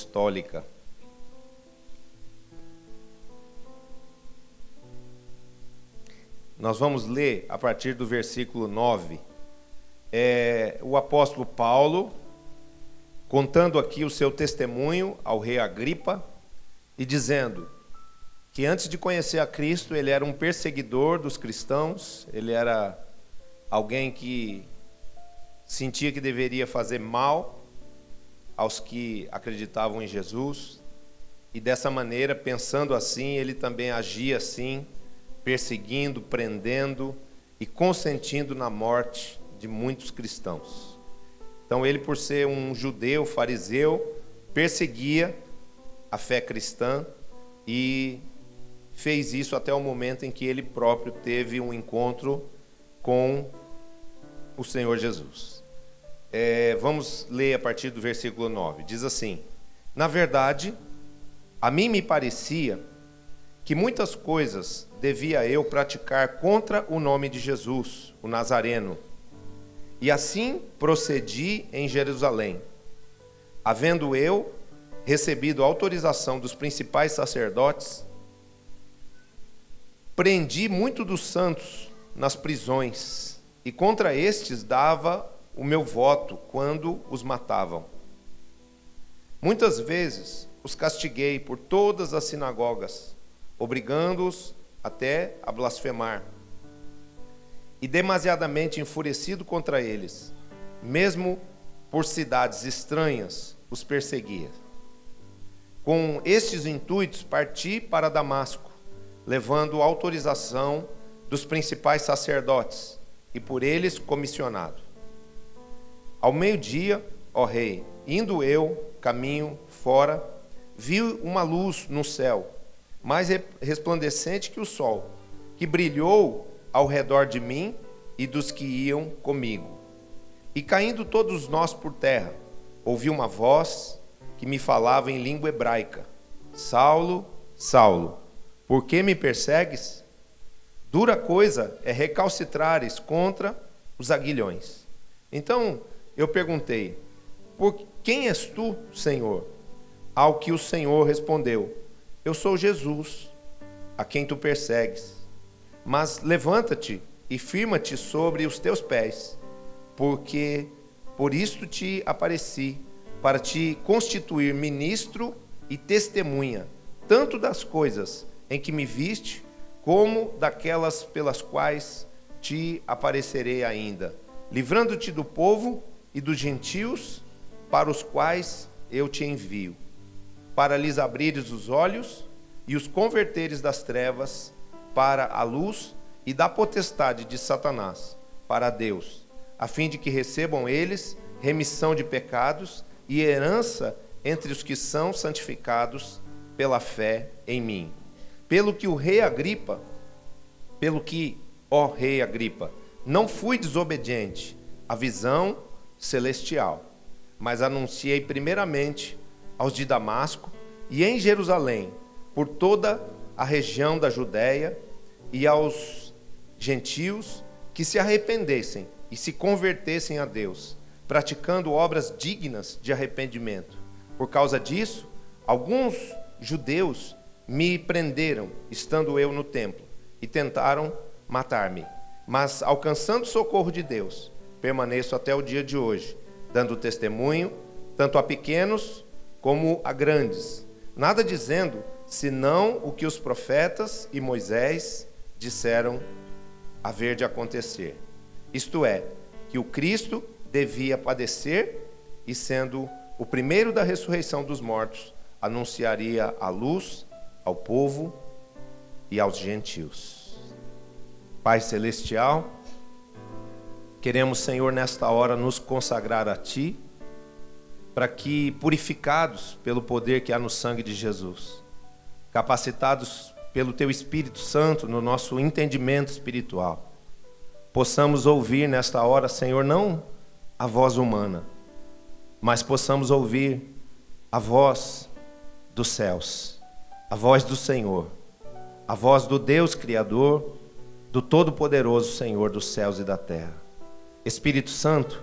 apostólica. Nós vamos ler a partir do versículo 9. O apóstolo Paulo contando aqui o seu testemunho ao rei Agripa e dizendo que antes de conhecer a Cristo ele era um perseguidor dos cristãos, ele era alguém que sentia que deveria fazer mal aos que acreditavam em Jesus, e dessa maneira, pensando assim, ele também agia assim, perseguindo, prendendo e consentindo na morte de muitos cristãos. Então ele, por ser um judeu, fariseu, perseguia a fé cristã e fez isso até o momento em que ele próprio teve um encontro com o Senhor Jesus. Vamos ler a partir do versículo 9. Diz assim: na verdade, a mim me parecia que muitas coisas devia eu praticar contra o nome de Jesus, o Nazareno. E assim procedi em Jerusalém. Havendo eu recebido autorização dos principais sacerdotes, prendi muito dos santos nas prisões, e contra estes dava o meu voto quando os matavam. Muitas vezes os castiguei por todas as sinagogas, obrigando-os até a blasfemar. E demasiadamente enfurecido contra eles, mesmo por cidades estranhas, os perseguia. Com estes intuitos parti para Damasco, levando autorização dos principais sacerdotes, e por eles comissionado. Ao meio-dia, ó rei, indo eu, caminho fora, vi uma luz no céu, mais resplandecente que o sol, que brilhou ao redor de mim e dos que iam comigo. E caindo todos nós por terra, ouvi uma voz que me falava em língua hebraica: Saulo, Saulo, por que me persegues? Dura coisa é recalcitrares contra os aguilhões. Então eu perguntei: por quem és tu, Senhor? Ao que o Senhor respondeu: eu sou Jesus, a quem tu persegues. Mas levanta-te e firma-te sobre os teus pés, porque por isto te apareci, para te constituir ministro e testemunha, tanto das coisas em que me viste, como daquelas pelas quais te aparecerei ainda, livrando-te do povo e dos gentios, para os quais eu te envio, para lhes abrires os olhos e os converteres das trevas para a luz e da potestade de Satanás para Deus, a fim de que recebam eles remissão de pecados e herança entre os que são santificados pela fé em mim. Pelo que, ó rei Agripa, não fui desobediente à visão celestial, mas anunciei primeiramente aos de Damasco e em Jerusalém, por toda a região da Judéia, e aos gentios que se arrependessem e se convertessem a Deus, praticando obras dignas de arrependimento. Por causa disso, alguns judeus me prenderam, estando eu no templo, e tentaram matar-me. Mas, alcançando socorro de Deus, permaneço até o dia de hoje, dando testemunho, tanto a pequenos como a grandes, nada dizendo, senão o que os profetas e Moisés disseram haver de acontecer. Isto é, que o Cristo devia padecer e, sendo o primeiro da ressurreição dos mortos, anunciaria a luz ao povo e aos gentios. Pai celestial, queremos, Senhor, nesta hora nos consagrar a Ti, para que, purificados pelo poder que há no sangue de Jesus, capacitados pelo Teu Espírito Santo no nosso entendimento espiritual, possamos ouvir nesta hora, Senhor, não a voz humana, mas possamos ouvir a voz dos céus, a voz do Senhor, a voz do Deus Criador, do Todo-Poderoso Senhor dos céus e da terra. Espírito Santo,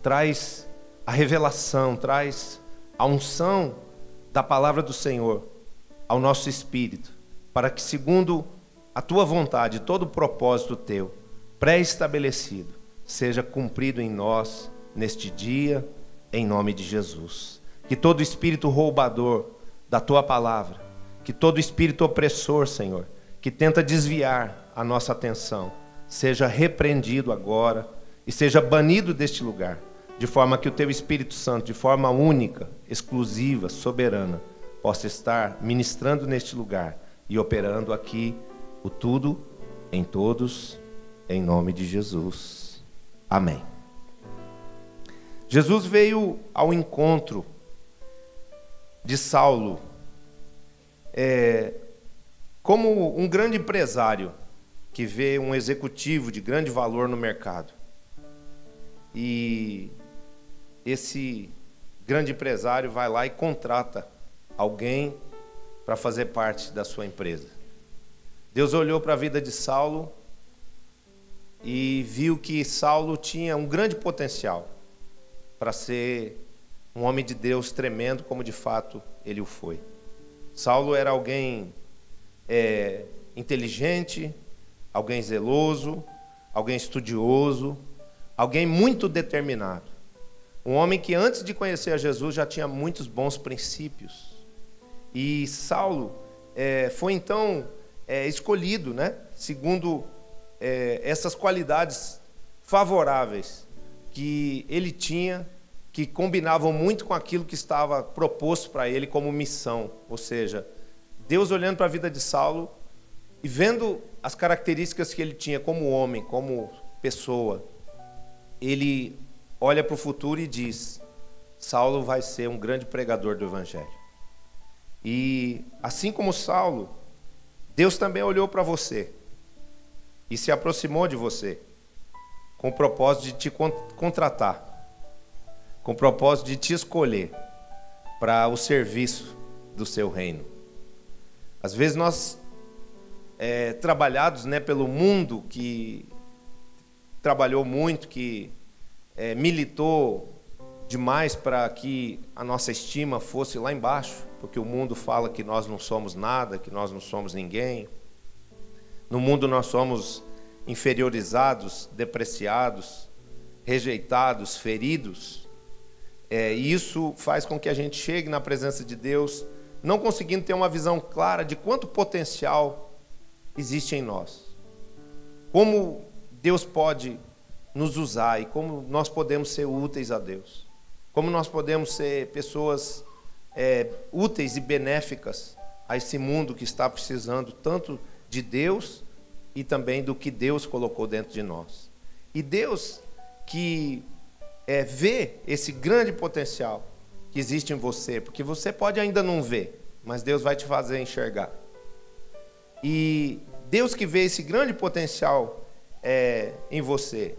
traz a revelação, traz a unção da palavra do Senhor ao nosso espírito, para que, segundo a tua vontade, todo o propósito teu, pré-estabelecido, seja cumprido em nós neste dia, em nome de Jesus. Que todo espírito roubador da tua palavra, que todo espírito opressor, Senhor, que tenta desviar a nossa atenção, seja repreendido agora e seja banido deste lugar, de forma que o teu Espírito Santo, de forma única, exclusiva, soberana, possa estar ministrando neste lugar e operando aqui o tudo em todos, em nome de Jesus. Amém. Jesus veio ao encontro de Saulo como um grande empresário que vê um executivo de grande valor no mercado. E esse grande empresário vai lá e contrata alguém para fazer parte da sua empresa. Deus olhou para a vida de Saulo e viu que Saulo tinha um grande potencial para ser um homem de Deus tremendo, como de fato ele o foi. Saulo era alguém inteligente, alguém zeloso, alguém estudioso, alguém muito determinado. Um homem que antes de conhecer a Jesus já tinha muitos bons princípios. E Saulo foi então escolhido, né, segundo essas qualidades favoráveis que ele tinha, que combinavam muito com aquilo que estava proposto para ele como missão. Ou seja, Deus olhando para a vida de Saulo e vendo as características que ele tinha como homem, como pessoa, ele olha para o futuro e diz: Saulo vai ser um grande pregador do Evangelho. E assim como Saulo, Deus também olhou para você e se aproximou de você com o propósito de te contratar, com o propósito de te escolher para o serviço do seu reino. Às vezes nós, trabalhados, né, pelo mundo que trabalhou muito, que militou demais para que a nossa estima fosse lá embaixo, porque o mundo fala que nós não somos nada, que nós não somos ninguém. No mundo nós somos inferiorizados, depreciados, rejeitados, feridos. E isso faz com que a gente chegue na presença de Deus não conseguindo ter uma visão clara de quanto potencial existe em nós. Como Deus pode nos usar e como nós podemos ser úteis a Deus. Como nós podemos ser pessoas úteis e benéficas a esse mundo que está precisando tanto de Deus e também do que Deus colocou dentro de nós. E Deus que vê esse grande potencial que existe em você, porque você pode ainda não ver, mas Deus vai te fazer enxergar. E Deus que vê esse grande potencial em você,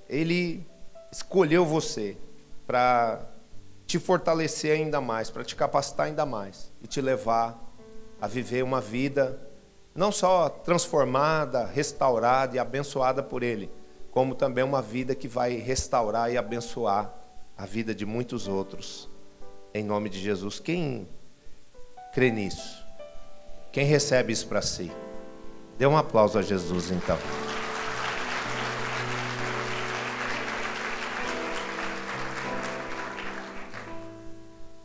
Ele escolheu você para te fortalecer ainda mais, para te capacitar ainda mais e te levar a viver uma vida não só transformada, restaurada e abençoada por Ele, como também uma vida que vai restaurar e abençoar a vida de muitos outros, em nome de Jesus. Quem crê nisso? Quem recebe isso para si? Dê um aplauso a Jesus, então.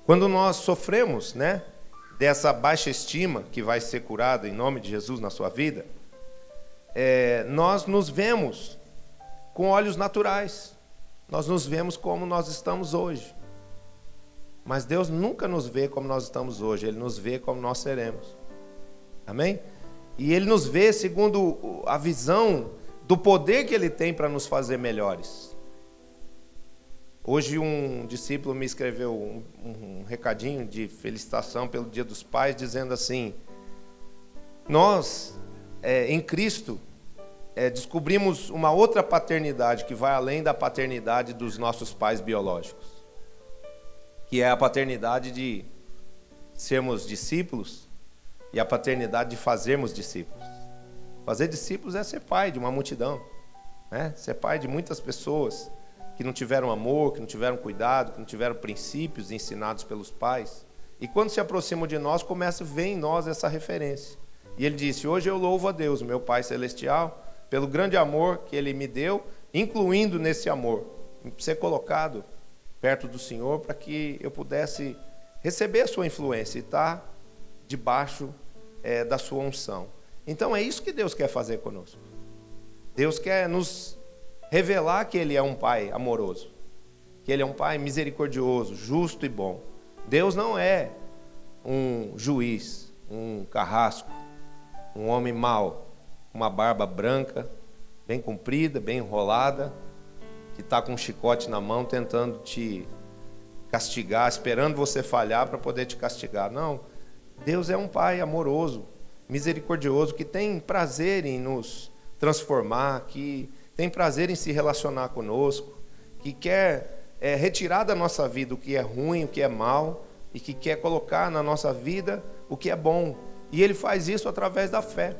Quando nós sofremos, né, dessa baixa estima que vai ser curada em nome de Jesus na sua vida, nós nos vemos com olhos naturais. Nós nos vemos como nós estamos hoje. Mas Deus nunca nos vê como nós estamos hoje. Ele nos vê como nós seremos. Amém? E Ele nos vê segundo a visão do poder que Ele tem para nos fazer melhores. Hoje um discípulo me escreveu um recadinho de felicitação pelo Dia dos Pais, dizendo assim: nós, em Cristo, descobrimos uma outra paternidade que vai além da paternidade dos nossos pais biológicos, que é a paternidade de sermos discípulos e a paternidade de fazermos discípulos. Fazer discípulos é ser pai de uma multidão, né? Ser pai de muitas pessoas que não tiveram amor, que não tiveram cuidado, que não tiveram princípios ensinados pelos pais. E quando se aproximam de nós, começa a ver em nós essa referência. E ele disse: hoje eu louvo a Deus, meu Pai Celestial, pelo grande amor que Ele me deu, incluindo nesse amor, ser colocado perto do Senhor para que eu pudesse receber a sua influência e estar debaixo da sua unção. Então é isso que Deus quer fazer conosco. Deus quer nos revelar que Ele é um Pai amoroso, que Ele é um Pai misericordioso, justo e bom. Deus não é um juiz, um carrasco, um homem mau, uma barba branca, bem comprida, bem enrolada, que está com um chicote na mão tentando te castigar, esperando você falhar para poder te castigar. Não, Deus é um Pai amoroso, misericordioso, que tem prazer em nos transformar, que tem prazer em se relacionar conosco, que quer retirar da nossa vida o que é ruim, o que é mal, e que quer colocar na nossa vida o que é bom. E Ele faz isso através da fé.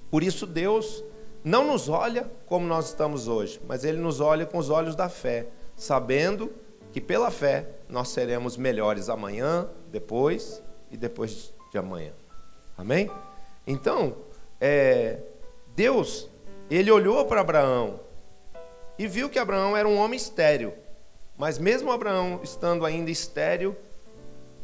Por isso Deus não nos olha como nós estamos hoje, mas Ele nos olha com os olhos da fé, sabendo que pela fé nós seremos melhores amanhã, depois e depois de amanhã. Amém? Então, Deus, Ele olhou para Abraão e viu que Abraão era um homem estéril. Mas mesmo Abraão estando ainda estéril,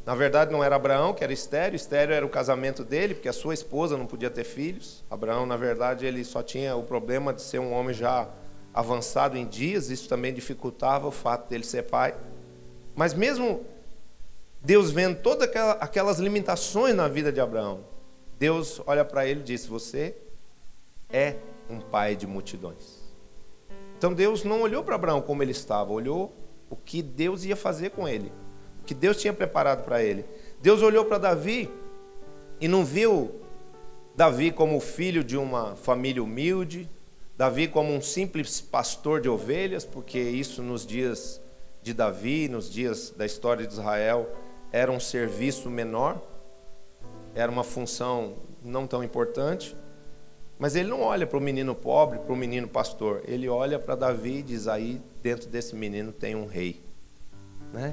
na verdade não era Abraão que era estéril, estéril era o casamento dele, porque a sua esposa não podia ter filhos. Abraão, na verdade, ele só tinha o problema de ser um homem já avançado em dias, isso também dificultava o fato dele ser pai. Mas mesmo Deus vendo todas aquelas limitações na vida de Abraão, Deus olha para ele e diz: você é um pai de multidões. Então Deus não olhou para Abraão como ele estava, olhou o que Deus ia fazer com ele, que Deus tinha preparado para ele. Deus olhou para Davi e não viu Davi como filho de uma família humilde, Davi como um simples pastor de ovelhas, porque isso nos dias de Davi, nos dias da história de Israel, era um serviço menor, era uma função não tão importante. Mas ele não olha para o menino pobre, para o menino pastor, ele olha para Davi e diz: aí dentro desse menino tem um rei.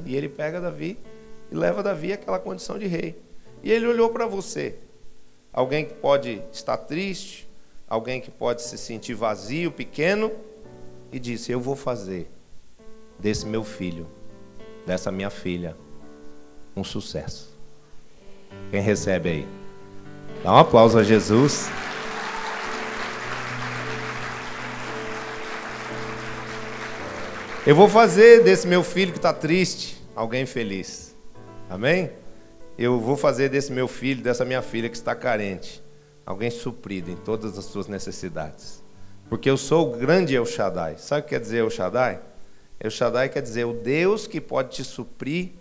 E ele pega Davi e leva Davi àquela condição de rei. E ele olhou para você, alguém que pode estar triste, alguém que pode se sentir vazio, pequeno, e disse: eu vou fazer desse meu filho, dessa minha filha, um sucesso. Quem recebe aí? Dá um aplauso a Jesus. Eu vou fazer desse meu filho que está triste alguém feliz. Amém? Eu vou fazer desse meu filho, dessa minha filha que está carente, alguém suprido em todas as suas necessidades. Porque eu sou o grande El Shaddai. Sabe o que quer dizer El Shaddai? El Shaddai quer dizer o Deus que pode te suprir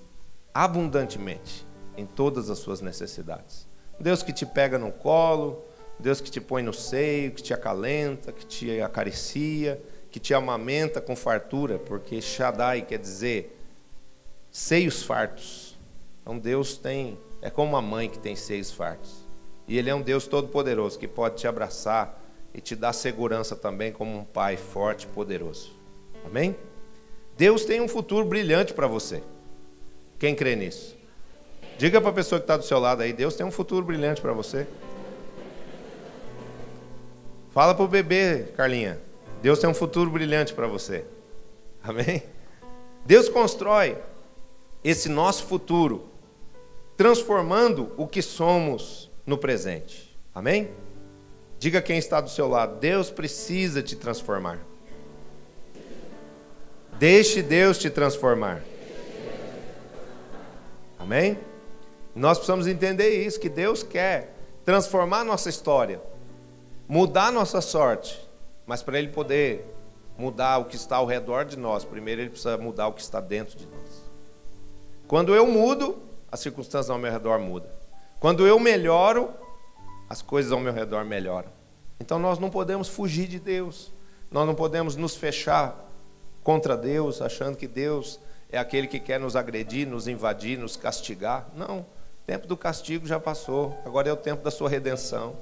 abundantemente em todas as suas necessidades. Deus que te pega no colo, Deus que te põe no seio, que te acalenta, que te acaricia, que te amamenta com fartura, porque Shaddai quer dizer seios fartos. Então Deus é como uma mãe que tem seios fartos. E Ele é um Deus todo-poderoso que pode te abraçar e te dar segurança também como um pai forte e poderoso. Amém? Deus tem um futuro brilhante para você. Quem crê nisso? Diga para a pessoa que está do seu lado aí: Deus tem um futuro brilhante para você. Fala para o bebê, Carlinha: Deus tem um futuro brilhante para você. Amém? Deus constrói esse nosso futuro, transformando o que somos no presente. Amém? Diga quem está do seu lado: Deus precisa te transformar. Deixe Deus te transformar. Amém? Nós precisamos entender isso, que Deus quer transformar nossa história, mudar nossa sorte. Mas para Ele poder mudar o que está ao redor de nós, primeiro Ele precisa mudar o que está dentro de nós. Quando eu mudo, as circunstâncias ao meu redor mudam. Quando eu melhoro, as coisas ao meu redor melhoram. Então nós não podemos fugir de Deus. Nós não podemos nos fechar contra Deus, achando que Deus é aquele que quer nos agredir, nos invadir, nos castigar. Não, o tempo do castigo já passou. Agora é o tempo da sua redenção.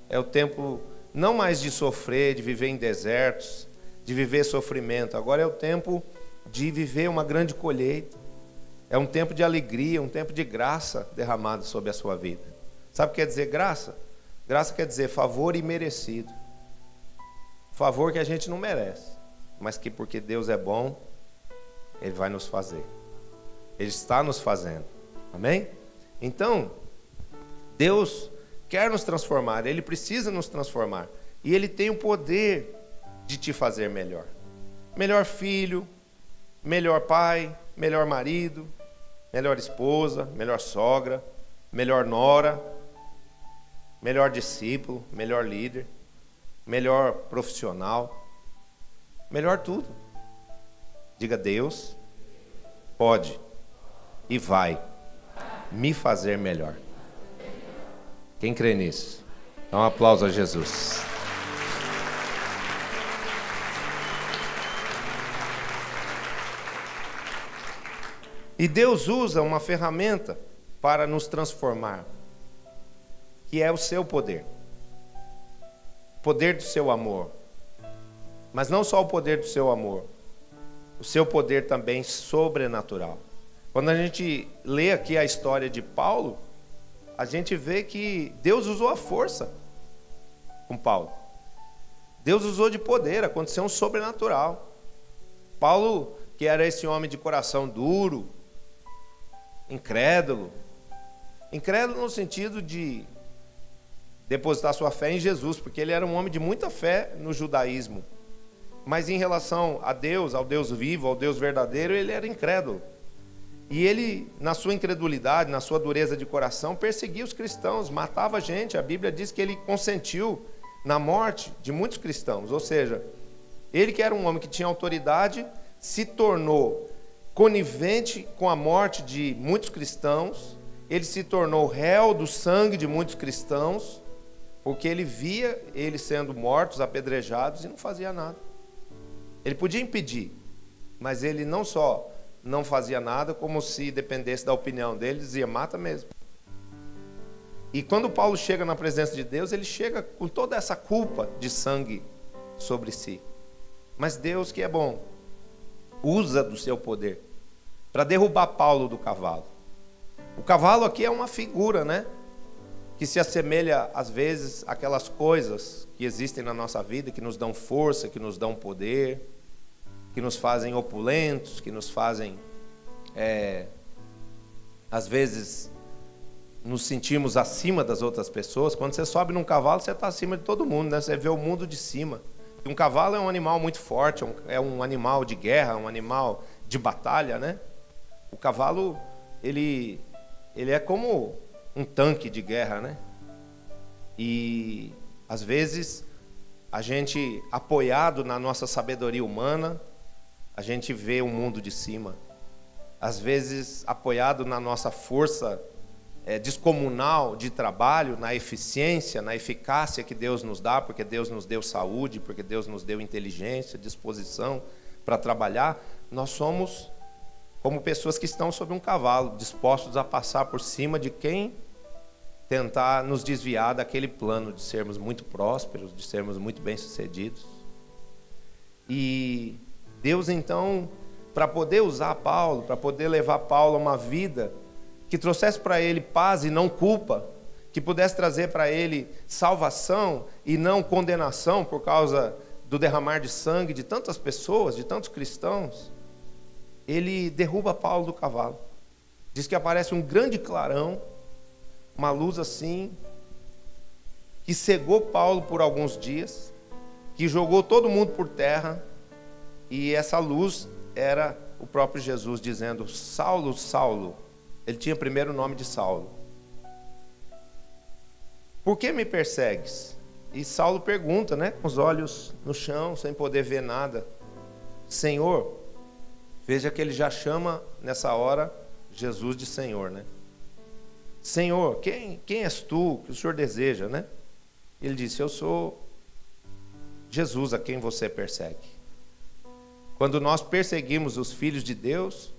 É o tempo não mais de sofrer, de viver em desertos, de viver sofrimento. Agora é o tempo de viver uma grande colheita. É um tempo de alegria, um tempo de graça derramado sobre a sua vida. Sabe o que quer dizer graça? Graça quer dizer favor imerecido. Favor que a gente não merece, mas que porque Deus é bom, Ele vai nos fazer. Ele está nos fazendo. Amém? Então, Deus quer nos transformar, Ele precisa nos transformar. E Ele tem o poder de te fazer melhor. Melhor filho, melhor pai, melhor marido, melhor esposa, melhor sogra, melhor nora, melhor discípulo, melhor líder, melhor profissional, melhor tudo. Diga: Deus pode e vai me fazer melhor. Quem crê nisso? Dá um aplauso a Jesus. E Deus usa uma ferramenta para nos transformar, que é o seu poder. O poder do seu amor. Mas não só o poder do seu amor, o seu poder também sobrenatural. Quando a gente lê aqui a história de Paulo, a gente vê que Deus usou a força com Paulo. Deus usou de poder, aconteceu um sobrenatural. Paulo, que era esse homem de coração duro, incrédulo no sentido de depositar sua fé em Jesus, porque ele era um homem de muita fé no judaísmo, mas em relação a Deus, ao Deus vivo, ao Deus verdadeiro, ele era incrédulo. E ele, na sua incredulidade, na sua dureza de coração, perseguia os cristãos, matava gente. A Bíblia diz que ele consentiu na morte de muitos cristãos. Ou seja, ele, que era um homem que tinha autoridade, se tornou conivente com a morte de muitos cristãos. Ele se tornou réu do sangue de muitos cristãos, porque ele via eles sendo mortos, apedrejados, e não fazia nada. Ele podia impedir, mas ele não só não fazia nada, como se dependesse da opinião dele, dizia: mata mesmo. E quando Paulo chega na presença de Deus, ele chega com toda essa culpa de sangue sobre si. Mas Deus, que é bom, usa do seu poder para derrubar Paulo do cavalo. O cavalo aqui é uma figura, né? Que se assemelha às vezes àquelas coisas que existem na nossa vida, que nos dão força, que nos dão poder, que nos fazem opulentos, que nos fazem, às vezes, nos sentimos acima das outras pessoas. Quando você sobe num cavalo, você está acima de todo mundo, né? Você vê o mundo de cima. E um cavalo é um animal muito forte, é um animal de guerra, um animal de batalha, né? O cavalo, ele é como um tanque de guerra, né? E, às vezes, a gente, apoiado na nossa sabedoria humana, a gente vê o mundo de cima. Às vezes, apoiado na nossa força descomunal de trabalho, na eficiência, na eficácia que Deus nos dá, porque Deus nos deu saúde, porque Deus nos deu inteligência, disposição para trabalhar, nós somos como pessoas que estão sobre um cavalo, dispostos a passar por cima de quem tentar nos desviar daquele plano de sermos muito prósperos, de sermos muito bem-sucedidos. E Deus, então, para poder usar Paulo, para poder levar Paulo a uma vida que trouxesse para ele paz e não culpa, que pudesse trazer para ele salvação e não condenação por causa do derramar de sangue de tantas pessoas, de tantos cristãos, ele derruba Paulo do cavalo. Diz que aparece um grande clarão, uma luz assim, que cegou Paulo por alguns dias, que jogou todo mundo por terra, e essa luz era o próprio Jesus dizendo: Saulo, Saulo. Ele tinha primeiro o nome de Saulo. Por que me persegues? E Saulo pergunta, né, com os olhos no chão, sem poder ver nada: Senhor. Veja que ele já chama nessa hora Jesus de Senhor, né? Senhor, quem és tu que o Senhor deseja, né? Ele disse: eu sou Jesus a quem você persegue. Quando nós perseguimos os filhos de Deus,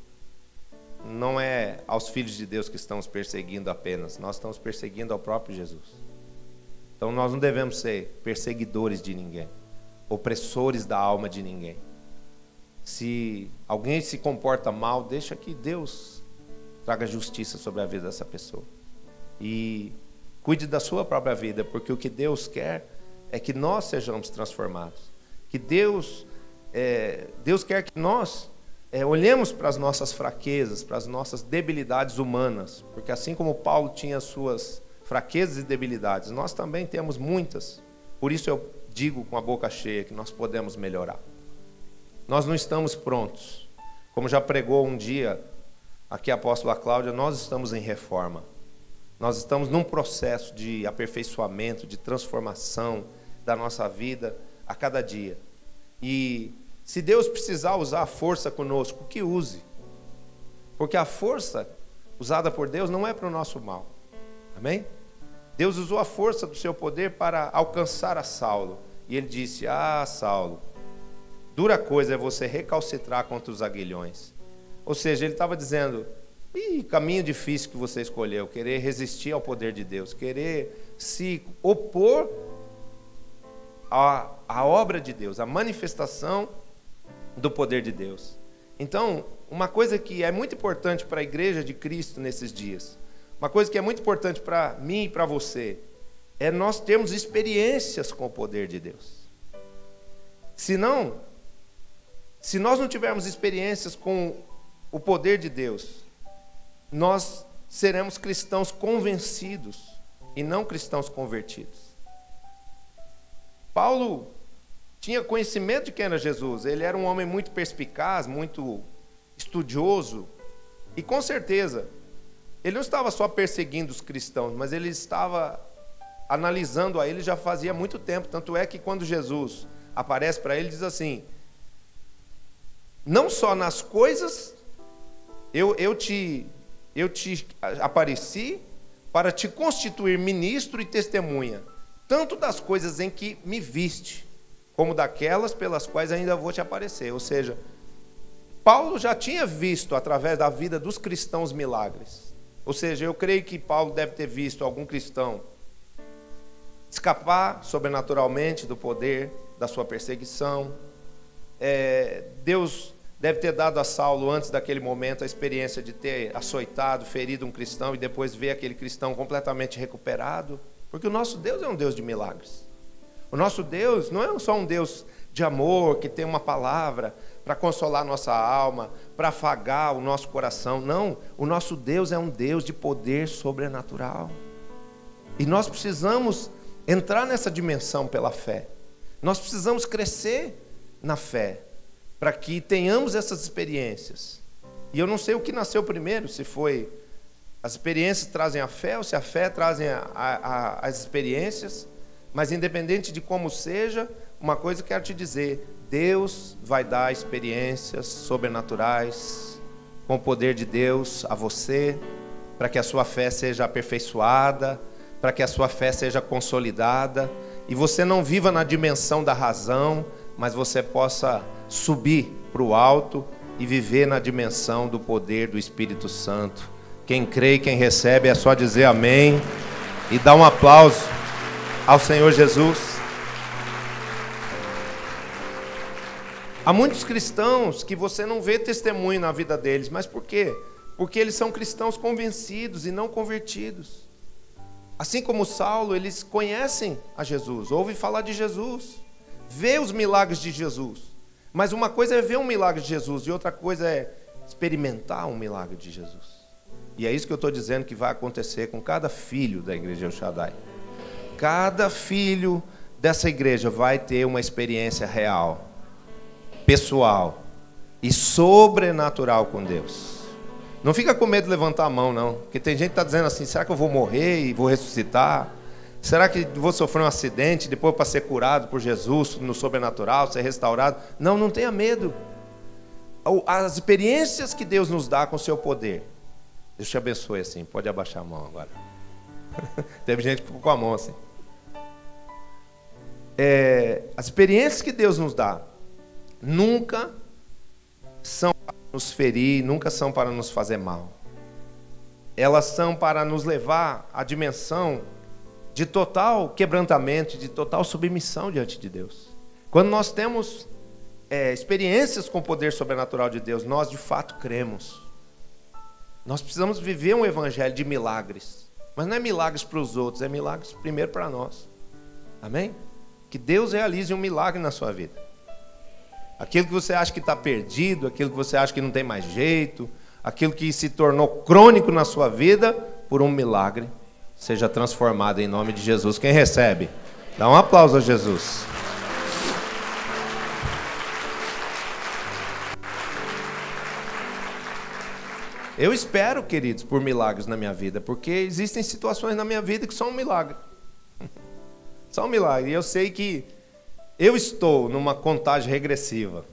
não é aos filhos de Deus que estamos perseguindo apenas, nós estamos perseguindo ao próprio Jesus. Então nós não devemos ser perseguidores de ninguém, opressores da alma de ninguém. Se alguém se comporta mal, deixa que Deus traga justiça sobre a vida dessa pessoa. E cuide da sua própria vida, porque o que Deus quer é que nós sejamos transformados. Que Deus quer que nós olhemos para as nossas fraquezas, para as nossas debilidades humanas, porque assim como Paulo tinha as suas fraquezas e debilidades, nós também temos muitas. Por isso eu digo com a boca cheia que nós podemos melhorar. Nós não estamos prontos. Como já pregou um dia aqui a apóstola Cláudia, nós estamos em reforma. Nós estamos num processo de aperfeiçoamento, de transformação da nossa vida a cada dia. E se Deus precisar usar a força conosco, que use. Porque a força usada por Deus não é para o nosso mal. Amém? Deus usou a força do seu poder para alcançar a Saulo. E ele disse: Saulo, dura coisa é você recalcitrar contra os aguilhões. Ou seja, ele estava dizendo: caminho difícil que você escolheu, querer resistir ao poder de Deus, querer se opor à obra de Deus, à manifestação do poder de Deus. Então, uma coisa que é muito importante para a igreja de Cristo nesses dias, uma coisa que é muito importante para mim e para você, é nós termos experiências com o poder de Deus. Se nós não tivermos experiências com o poder de Deus, nós seremos cristãos convencidos e não cristãos convertidos. Paulo tinha conhecimento de quem era Jesus. Ele era um homem muito perspicaz, muito estudioso. E com certeza, ele não estava só perseguindo os cristãos, mas ele estava analisando a eles já fazia muito tempo. Tanto é que quando Jesus aparece para ele, diz assim: não só nas coisas, eu te apareci para te constituir ministro e testemunha, tanto das coisas em que me viste, como daquelas pelas quais ainda vou te aparecer. Ou seja, Paulo já tinha visto através da vida dos cristãos milagres. Ou seja, eu creio que Paulo deve ter visto algum cristão escapar sobrenaturalmente do poder da sua perseguição. Deus deve ter dado a Saulo, antes daquele momento, a experiência de ter açoitado, ferido um cristão e depois ver aquele cristão completamente recuperado. Porque o nosso Deus é um Deus de milagres. O nosso Deus não é só um Deus de amor, que tem uma palavra para consolar nossa alma, para afagar o nosso coração. Não, o nosso Deus é um Deus de poder sobrenatural. E nós precisamos entrar nessa dimensão pela fé. Nós precisamos crescer na fé, para que tenhamos essas experiências. E eu não sei o que nasceu primeiro, se foi as experiências trazem a fé, ou se a fé trazem as experiências. Mas independente de como seja, uma coisa eu quero te dizer: Deus vai dar experiências sobrenaturais com o poder de Deus a você, para que a sua fé seja aperfeiçoada, para que a sua fé seja consolidada, e você não viva na dimensão da razão, mas você possa subir para o alto e viver na dimensão do poder do Espírito Santo. Quem crê e quem recebe é só dizer amém e dar um aplauso ao Senhor Jesus. Há muitos cristãos que você não vê testemunho na vida deles, mas por quê? Porque eles são cristãos convencidos e não convertidos. Assim como Saulo, eles conhecem a Jesus, ouvem falar de Jesus, vê os milagres de Jesus. Mas uma coisa é ver um milagre de Jesus e outra coisa é experimentar um milagre de Jesus. E é isso que eu estou dizendo que vai acontecer com cada filho da igreja El Shaddai. Cada filho dessa igreja vai ter uma experiência real, pessoal e sobrenatural com Deus. Não fica com medo de levantar a mão, não. Porque tem gente que está dizendo assim: será que eu vou morrer e vou ressuscitar? Será que vou sofrer um acidente depois para ser curado por Jesus no sobrenatural, ser restaurado? Não, não tenha medo. As experiências que Deus nos dá com o seu poder. Deus te abençoe assim, pode abaixar a mão agora. Teve gente que ficou com a mão assim. As experiências que Deus nos dá nunca são para nos ferir, nunca são para nos fazer mal. Elas são para nos levar à dimensão de total quebrantamento, de total submissão diante de Deus. Quando nós temos experiências com o poder sobrenatural de Deus, nós de fato cremos. Nós precisamos viver um evangelho de milagres. Mas não é milagres para os outros, é milagres primeiro para nós. Amém? Que Deus realize um milagre na sua vida. Aquilo que você acha que está perdido, aquilo que você acha que não tem mais jeito, aquilo que se tornou crônico na sua vida, por um milagre, seja transformado em nome de Jesus. Quem recebe? Dá um aplauso a Jesus. Eu espero, queridos, por milagres na minha vida, porque existem situações na minha vida que são um milagre. São um milagre. E eu sei que eu estou numa contagem regressiva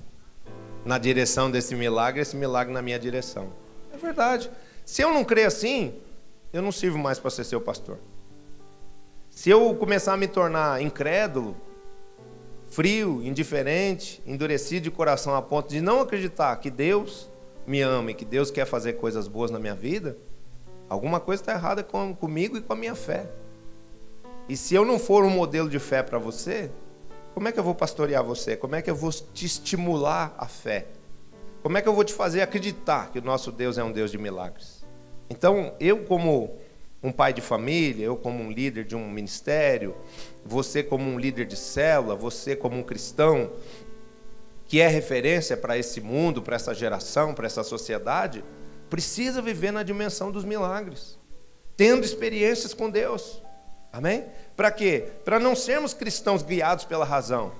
na direção desse milagre, esse milagre na minha direção. É verdade. Se eu não crer assim, eu não sirvo mais para ser seu pastor. Se eu começar a me tornar incrédulo, frio, indiferente, endurecido de coração a ponto de não acreditar que Deus me ama e que Deus quer fazer coisas boas na minha vida, alguma coisa está errada comigo e com a minha fé. E se eu não for um modelo de fé para você, como é que eu vou pastorear você? Como é que eu vou te estimular a fé? Como é que eu vou te fazer acreditar que o nosso Deus é um Deus de milagres? Então, eu como um pai de família, eu como um líder de um ministério, você como um líder de célula, você como um cristão que é referência para esse mundo, para essa geração, para essa sociedade, precisa viver na dimensão dos milagres, tendo experiências com Deus. Amém? Para quê? Para não sermos cristãos guiados pela razão,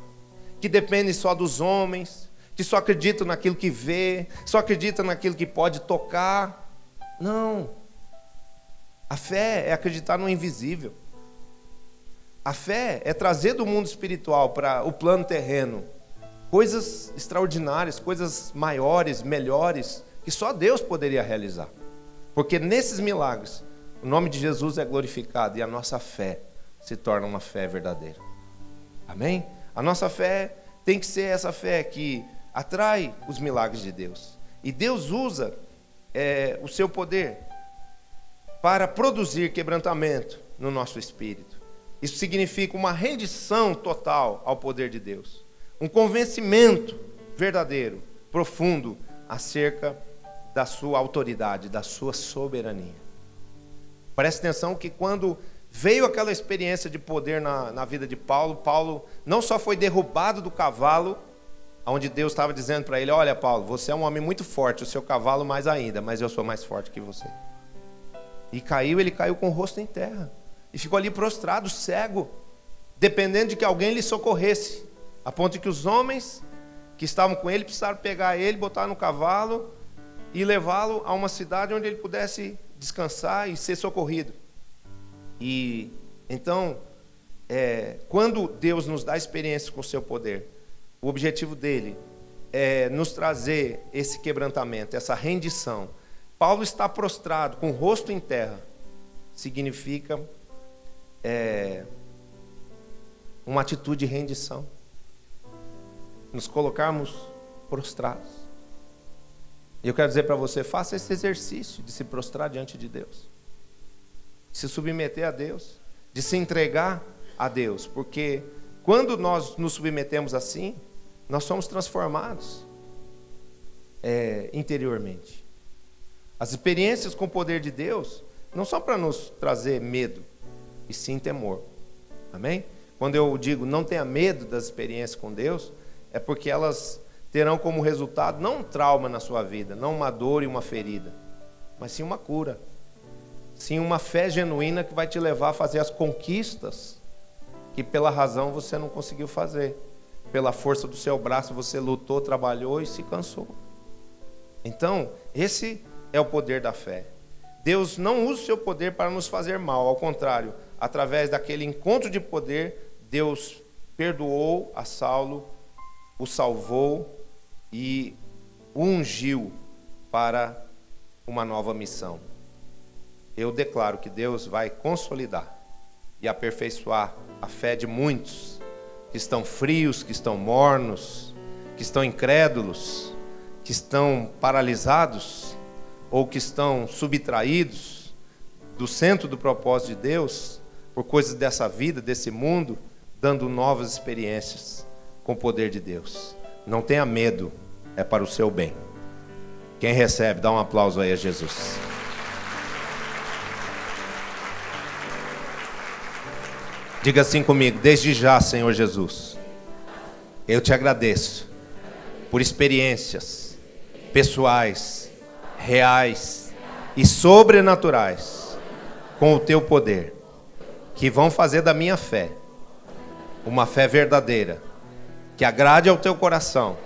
que dependem só dos homens, que só acreditam naquilo que vê, só acreditam naquilo que pode tocar. Não. A fé é acreditar no invisível. A fé é trazer do mundo espiritual para o plano terreno coisas extraordinárias, coisas maiores, melhores, que só Deus poderia realizar. Porque nesses milagres, o nome de Jesus é glorificado e a nossa fé se torna uma fé verdadeira. Amém? A nossa fé tem que ser essa fé que atrai os milagres de Deus. E Deus usa o seu poder para produzir quebrantamento no nosso espírito. Isso significa uma rendição total ao poder de Deus. Um convencimento verdadeiro, profundo, acerca da sua autoridade, da sua soberania. Preste atenção que quando veio aquela experiência de poder na vida de Paulo, Paulo não só foi derrubado do cavalo, onde Deus estava dizendo para ele: olha, Paulo, você é um homem muito forte, o seu cavalo mais ainda, mas eu sou mais forte que você. E ele caiu com o rosto em terra, e ficou ali prostrado, cego, dependendo de que alguém lhe socorresse, a ponto de que os homens que estavam com ele precisaram pegar ele, botar no cavalo e levá-lo a uma cidade onde ele pudesse descansar e ser socorrido. E então, quando Deus nos dá experiência com o seu poder, o objetivo dele é nos trazer esse quebrantamento, essa rendição. Paulo está prostrado, com o rosto em terra, significa uma atitude de rendição. Nos colocarmos prostrados. E eu quero dizer para você, faça esse exercício de se prostrar diante de Deus, de se submeter a Deus, de se entregar a Deus, porque quando nós nos submetemos assim, nós somos transformados interiormente. As experiências com o poder de Deus não são para nos trazer medo, e sim temor. Amém? Quando eu digo não tenha medo das experiências com Deus, é porque elas terão como resultado não um trauma na sua vida, não uma dor e uma ferida, mas sim uma cura, sim uma fé genuína que vai te levar a fazer as conquistas que pela razão você não conseguiu fazer. Pela força do seu braço você lutou, trabalhou e se cansou. Então, esse é o poder da fé. Deus não usa o seu poder para nos fazer mal, ao contrário, através daquele encontro de poder, Deus perdoou a Saulo, o salvou e o ungiu para uma nova missão. Eu declaro que Deus vai consolidar e aperfeiçoar a fé de muitos que estão frios, que estão mornos, que estão incrédulos, que estão paralisados ou que estão subtraídos do centro do propósito de Deus por coisas dessa vida, desse mundo, dando novas experiências com o poder de Deus. Não tenha medo, é para o seu bem. Quem recebe, dá um aplauso aí a Jesus. Diga assim comigo: desde já, Senhor Jesus, eu te agradeço por experiências pessoais, reais e sobrenaturais com o teu poder, que vão fazer da minha fé uma fé verdadeira, que agrade ao teu coração,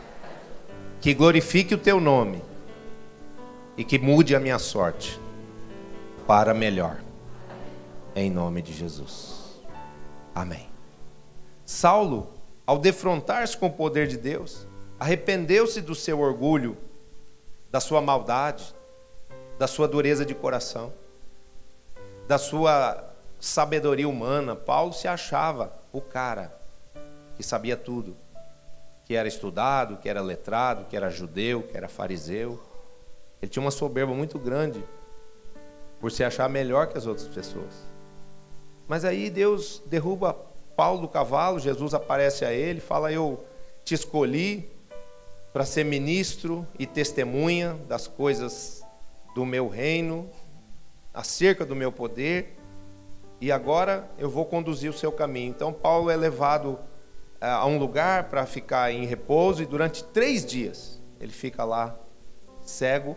que glorifique o teu nome e que mude a minha sorte para melhor, em nome de Jesus. Amém. Saulo, ao defrontar-se com o poder de Deus, arrependeu-se do seu orgulho, da sua maldade, da sua dureza de coração, da sua sabedoria humana. Paulo se achava o cara que sabia tudo, que era estudado, que era letrado, que era judeu, que era fariseu. Ele tinha uma soberba muito grande por se achar melhor que as outras pessoas. Mas aí Deus derruba Paulo do cavalo, Jesus aparece a ele, fala: eu te escolhi para ser ministro e testemunha das coisas do meu reino, acerca do meu poder, e agora eu vou conduzir o seu caminho. Então Paulo é levado a um lugar para ficar em repouso, e durante 3 dias ele fica lá cego,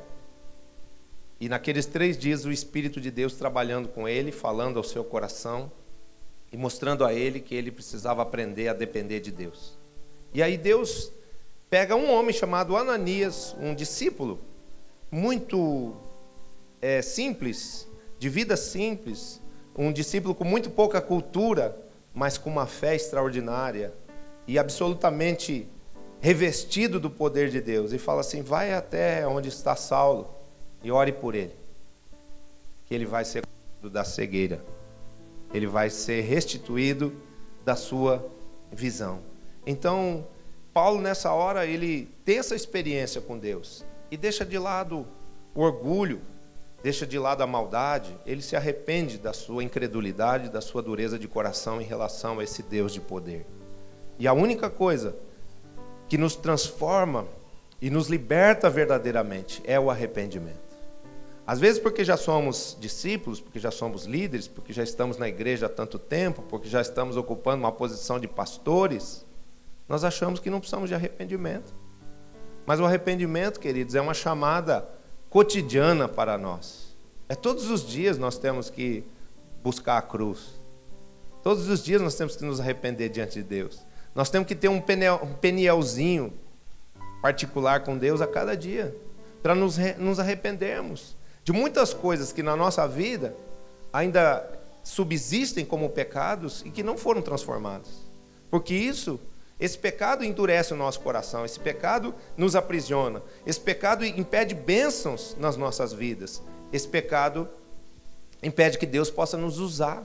e naqueles 3 dias o Espírito de Deus trabalhando com ele, falando ao seu coração e mostrando a ele que ele precisava aprender a depender de Deus. E aí Deus pega um homem chamado Ananias, um discípulo muito simples, de vida simples, um discípulo com muito pouca cultura, mas com uma fé extraordinária e absolutamente revestido do poder de Deus, e fala assim: vai até onde está Saulo e ore por ele, que ele vai ser curado da cegueira, ele vai ser restituído da sua visão. Então Paulo, nessa hora, ele tem essa experiência com Deus e deixa de lado o orgulho, deixa de lado a maldade. Ele se arrepende da sua incredulidade, da sua dureza de coração em relação a esse Deus de poder. E a única coisa que nos transforma e nos liberta verdadeiramente é o arrependimento. Às vezes porque já somos discípulos, porque já somos líderes, porque já estamos na igreja há tanto tempo, porque já estamos ocupando uma posição de pastores, nós achamos que não precisamos de arrependimento. Mas o arrependimento, queridos, é uma chamada cotidiana para nós. É todos os dias nós temos que buscar a cruz. Todos os dias nós temos que nos arrepender diante de Deus. Nós temos que ter um penielzinho particular com Deus a cada dia, para nos arrependermos de muitas coisas que na nossa vida ainda subsistem como pecados e que não foram transformados. Porque esse pecado endurece o nosso coração, esse pecado nos aprisiona, esse pecado impede bênçãos nas nossas vidas, esse pecado impede que Deus possa nos usar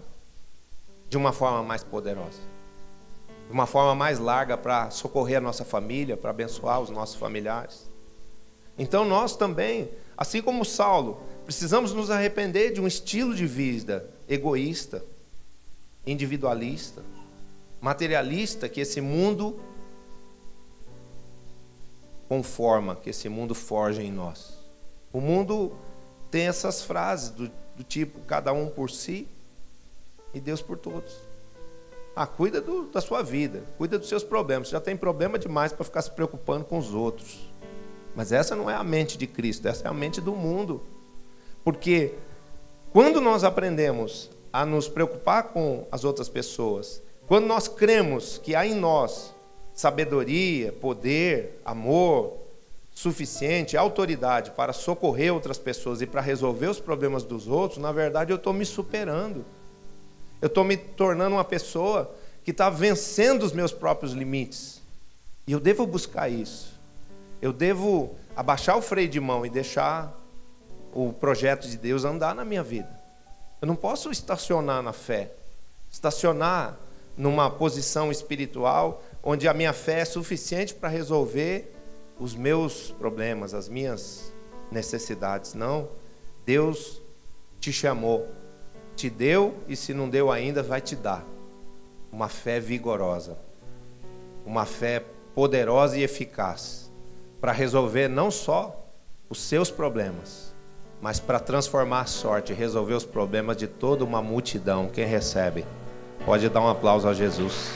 de uma forma mais poderosa, de uma forma mais larga, para socorrer a nossa família, para abençoar os nossos familiares. Então nós também, assim como Saulo, precisamos nos arrepender de um estilo de vida egoísta, individualista, materialista, que esse mundo conforma, que esse mundo forja em nós. O mundo tem essas frases do tipo: cada um por si e Deus por todos. Cuida da sua vida, cuida dos seus problemas. Você já tem problema demais para ficar se preocupando com os outros. Mas essa não é a mente de Cristo, essa é a mente do mundo. Porque quando nós aprendemos a nos preocupar com as outras pessoas, quando nós cremos que há em nós sabedoria, poder, amor suficiente, autoridade para socorrer outras pessoas e para resolver os problemas dos outros, na verdade eu estou me superando. Eu estou me tornando uma pessoa que está vencendo os meus próprios limites. E eu devo buscar isso. Eu devo abaixar o freio de mão e deixar o projeto de Deus andar na minha vida. Eu não posso estacionar na fé, estacionar numa posição espiritual onde a minha fé é suficiente para resolver os meus problemas, as minhas necessidades. Não, Deus te chamou, te deu, e se não deu ainda, vai te dar uma fé vigorosa, uma fé poderosa e eficaz para resolver não só os seus problemas, mas para transformar a sorte e resolver os problemas de toda uma multidão. Quem recebe? Pode dar um aplauso a Jesus.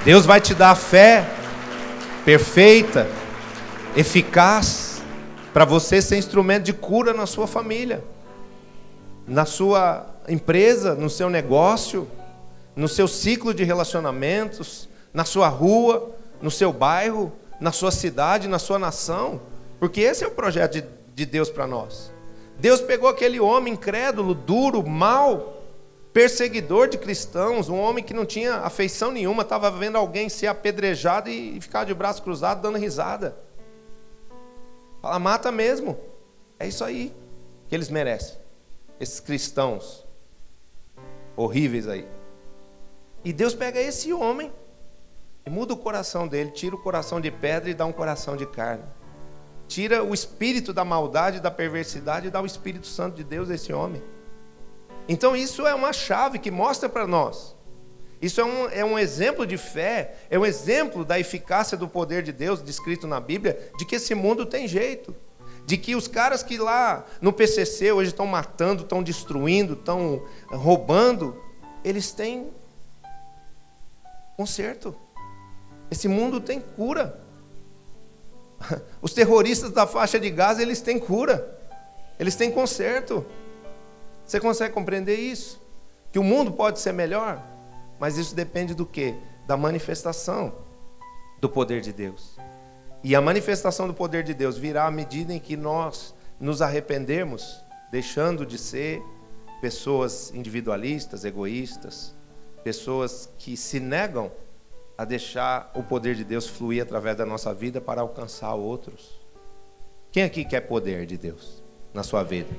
Deus vai te dar a fé perfeita, eficaz, para você ser instrumento de cura na sua família, na sua empresa, no seu negócio, no seu ciclo de relacionamentos, na sua rua, no seu bairro, na sua cidade, na sua nação, porque esse é o projeto de Deus para nós. Deus pegou aquele homem incrédulo, duro, mau, perseguidor de cristãos, um homem que não tinha afeição nenhuma, estava vendo alguém ser apedrejado e ficar de braço cruzado dando risada. Fala, mata mesmo. É isso aí que eles merecem, esses cristãos horríveis aí. E Deus pega esse homem e muda o coração dele, tira o coração de pedra e dá um coração de carne. Tira o espírito da maldade, da perversidade e dá o Espírito Santo de Deus a esse homem. Então isso é uma chave que mostra para nós. Isso é um exemplo de fé, é um exemplo da eficácia do poder de Deus descrito na Bíblia, de que esse mundo tem jeito. De que os caras que lá no PCC hoje estão matando, estão destruindo, estão roubando, eles têm conserto. Esse mundo tem cura. Os terroristas da faixa de Gaza, eles têm cura. Eles têm conserto. Você consegue compreender isso? Que o mundo pode ser melhor, mas isso depende do quê? Da manifestação do poder de Deus. E a manifestação do poder de Deus virá à medida em que nós nos arrependermos, deixando de ser pessoas individualistas, egoístas, pessoas que se negam a deixar o poder de Deus fluir através da nossa vida para alcançar outros. Quem aqui quer poder de Deus na sua vida?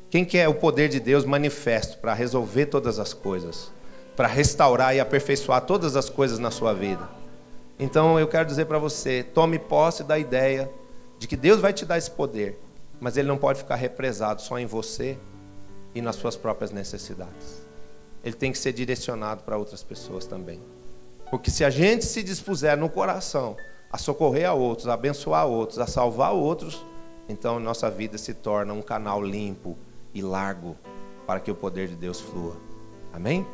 Quem quer o poder de Deus manifesto para resolver todas as coisas, para restaurar e aperfeiçoar todas as coisas na sua vida? Então eu quero dizer para você, tome posse da ideia de que Deus vai te dar esse poder, mas ele não pode ficar represado só em você e nas suas próprias necessidades. Ele tem que ser direcionado para outras pessoas também. Porque se a gente se dispuser no coração a socorrer a outros, a abençoar outros, a salvar outros, então nossa vida se torna um canal limpo e largo para que o poder de Deus flua. Amém?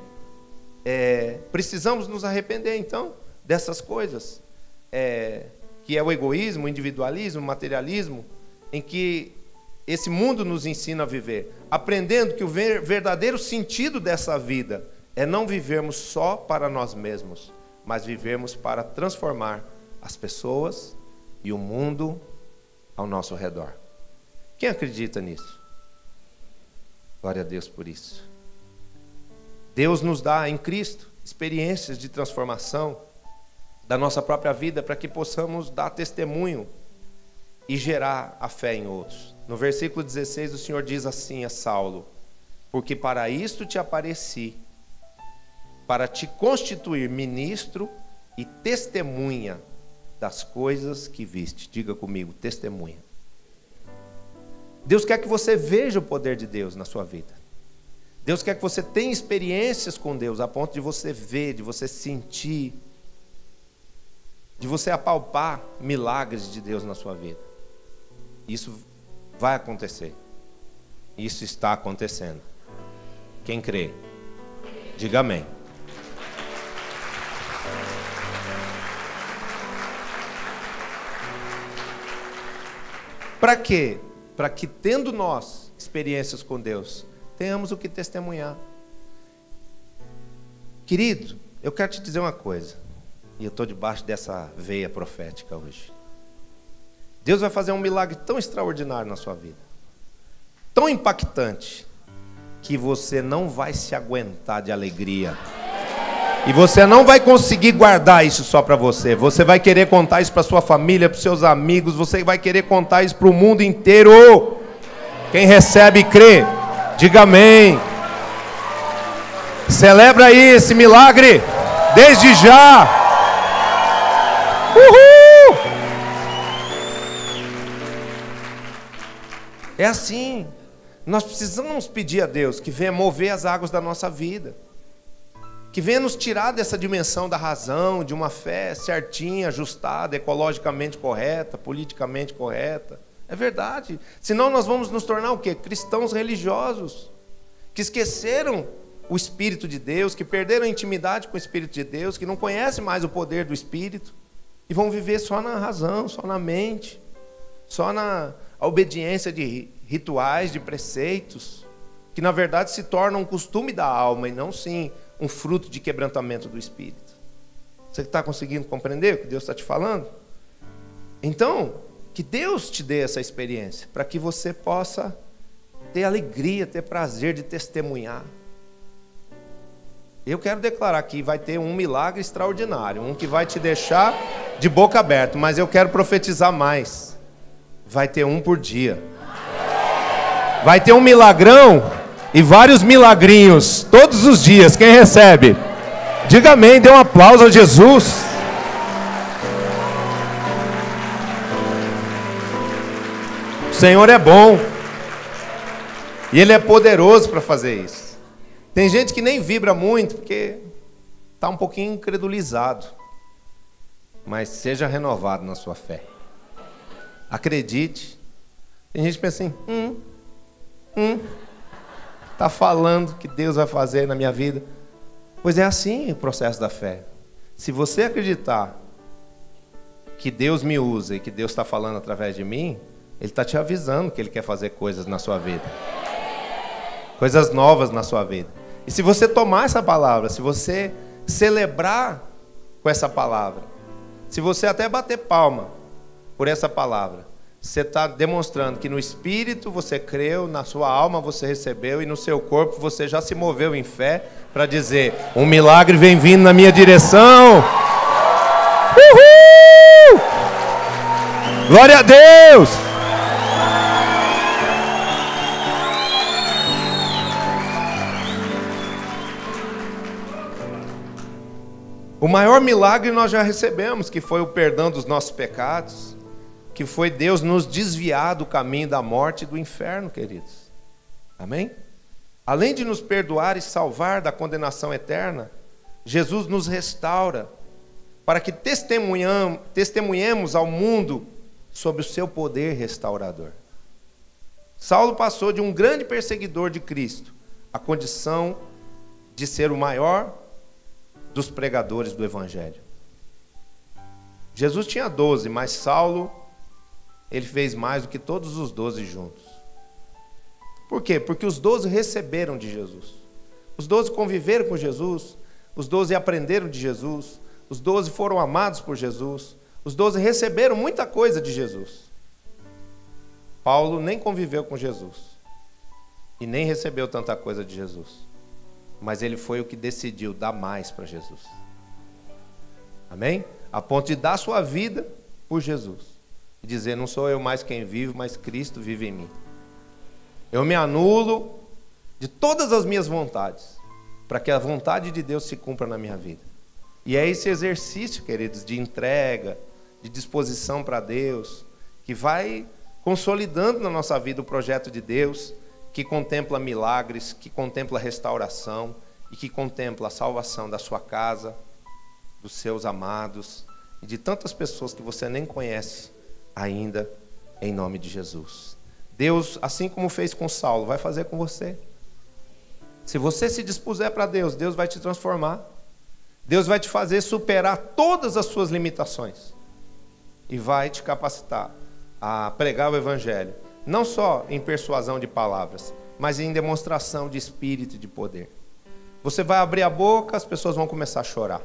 Precisamos nos arrepender então dessas coisas, que é o egoísmo, o individualismo, o materialismo, em que esse mundo nos ensina a viver, aprendendo que o verdadeiro sentido dessa vida é não vivermos só para nós mesmos, mas vivermos para transformar as pessoas e o mundo ao nosso redor. Quem acredita nisso? Glória a Deus por isso. Deus nos dá em Cristo experiências de transformação da nossa própria vida para que possamos dar testemunho e gerar a fé em outros. No versículo 16 o Senhor diz assim a Saulo: porque para isto te apareci, para te constituir ministro e testemunha das coisas que viste. Diga comigo, testemunha. Deus quer que você veja o poder de Deus na sua vida. Deus quer que você tenha experiências com Deus, a ponto de você ver, de você sentir, de você apalpar milagres de Deus na sua vida. Isso vai acontecer. Isso está acontecendo. Quem crê, diga amém. Para quê? Para que, tendo nós experiências com Deus, tenhamos o que testemunhar. Querido, eu quero te dizer uma coisa, e eu estou debaixo dessa veia profética hoje. Deus vai fazer um milagre tão extraordinário na sua vida, tão impactante, que você não vai se aguentar de alegria. E você não vai conseguir guardar isso só para você. Você vai querer contar isso para sua família, para os seus amigos. Você vai querer contar isso para o mundo inteiro. Quem recebe e crê, diga amém. Celebra aí esse milagre, desde já. Uhul! É assim. Nós precisamos pedir a Deus que venha mover as águas da nossa vida, que venha nos tirar dessa dimensão da razão, de uma fé certinha, ajustada, ecologicamente correta, politicamente correta. É verdade. Senão nós vamos nos tornar o quê? Cristãos religiosos, que esqueceram o Espírito de Deus, que perderam a intimidade com o Espírito de Deus, que não conhecem mais o poder do Espírito, e vão viver só na razão, só na mente, só na obediência de rituais, de preceitos, que na verdade se tornam um costume da alma e não sim um fruto de quebrantamento do Espírito. Você está conseguindo compreender o que Deus está te falando? Então, que Deus te dê essa experiência, para que você possa ter alegria, ter prazer de testemunhar. Eu quero declarar que vai ter um milagre extraordinário, um que vai te deixar de boca aberta, mas eu quero profetizar mais. Vai ter um por dia. Vai ter um milagrão e vários milagrinhos todos os dias. Quem recebe? Diga amém, dê um aplauso a Jesus. O Senhor é bom. E Ele é poderoso para fazer isso. Tem gente que nem vibra muito, porque está um pouquinho incredulizado. Mas seja renovado na sua fé. Acredite. Tem gente que pensa assim, está falando que Deus vai fazer na minha vida. Pois é assim o processo da fé. Se você acreditar que Deus me usa e que Deus está falando através de mim, Ele está te avisando que Ele quer fazer coisas na sua vida. Coisas novas na sua vida. E se você tomar essa palavra, se você celebrar com essa palavra, se você até bater palma por essa palavra, você está demonstrando que no Espírito você creu, na sua alma você recebeu e no seu corpo você já se moveu em fé para dizer, um milagre vem vindo na minha direção. Uhul! Glória a Deus! O maior milagre nós já recebemos, que foi o perdão dos nossos pecados, que foi Deus nos desviar do caminho da morte e do inferno, queridos. Amém? Além de nos perdoar e salvar da condenação eterna, Jesus nos restaura para que testemunhemos ao mundo sobre o seu poder restaurador. Saulo passou de um grande perseguidor de Cristo à condição de ser o maior dos pregadores do Evangelho. Jesus tinha 12, mas Saulo, ele fez mais do que todos os 12 juntos. Por quê? Porque os 12 receberam de Jesus. Os 12 conviveram com Jesus, os 12 aprenderam de Jesus, os 12 foram amados por Jesus, os 12 receberam muita coisa de Jesus. Paulo nem conviveu com Jesus e nem recebeu tanta coisa de Jesus. Mas ele foi o que decidiu dar mais para Jesus. Amém? A ponto de dar sua vida por Jesus. E dizer, não sou eu mais quem vive, mas Cristo vive em mim. Eu me anulo de todas as minhas vontades, para que a vontade de Deus se cumpra na minha vida. E é esse exercício, queridos, de entrega, de disposição para Deus, que vai consolidando na nossa vida o projeto de Deus, que contempla milagres, que contempla restauração e que contempla a salvação da sua casa, dos seus amados e de tantas pessoas que você nem conhece ainda, em nome de Jesus. Deus, assim como fez com Saulo, vai fazer com você. Se você se dispuser para Deus, Deus vai te transformar. Deus vai te fazer superar todas as suas limitações e vai te capacitar a pregar o Evangelho. Não só em persuasão de palavras, mas em demonstração de espírito e de poder. Você vai abrir a boca, as pessoas vão começar a chorar.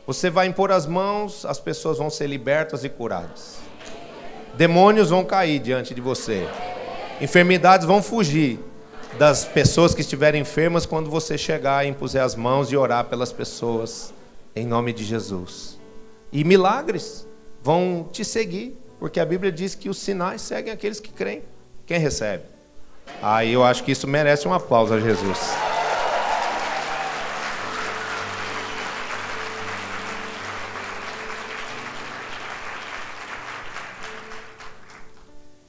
Você vai impor as mãos, as pessoas vão ser libertas e curadas. Demônios vão cair diante de você. Enfermidades vão fugir das pessoas que estiverem enfermas quando você chegar e impuser as mãos e orar pelas pessoas, em nome de Jesus. E milagres vão te seguir. Porque a Bíblia diz que os sinais seguem aqueles que creem. Quem recebe? Eu acho que isso merece um aplauso a Jesus.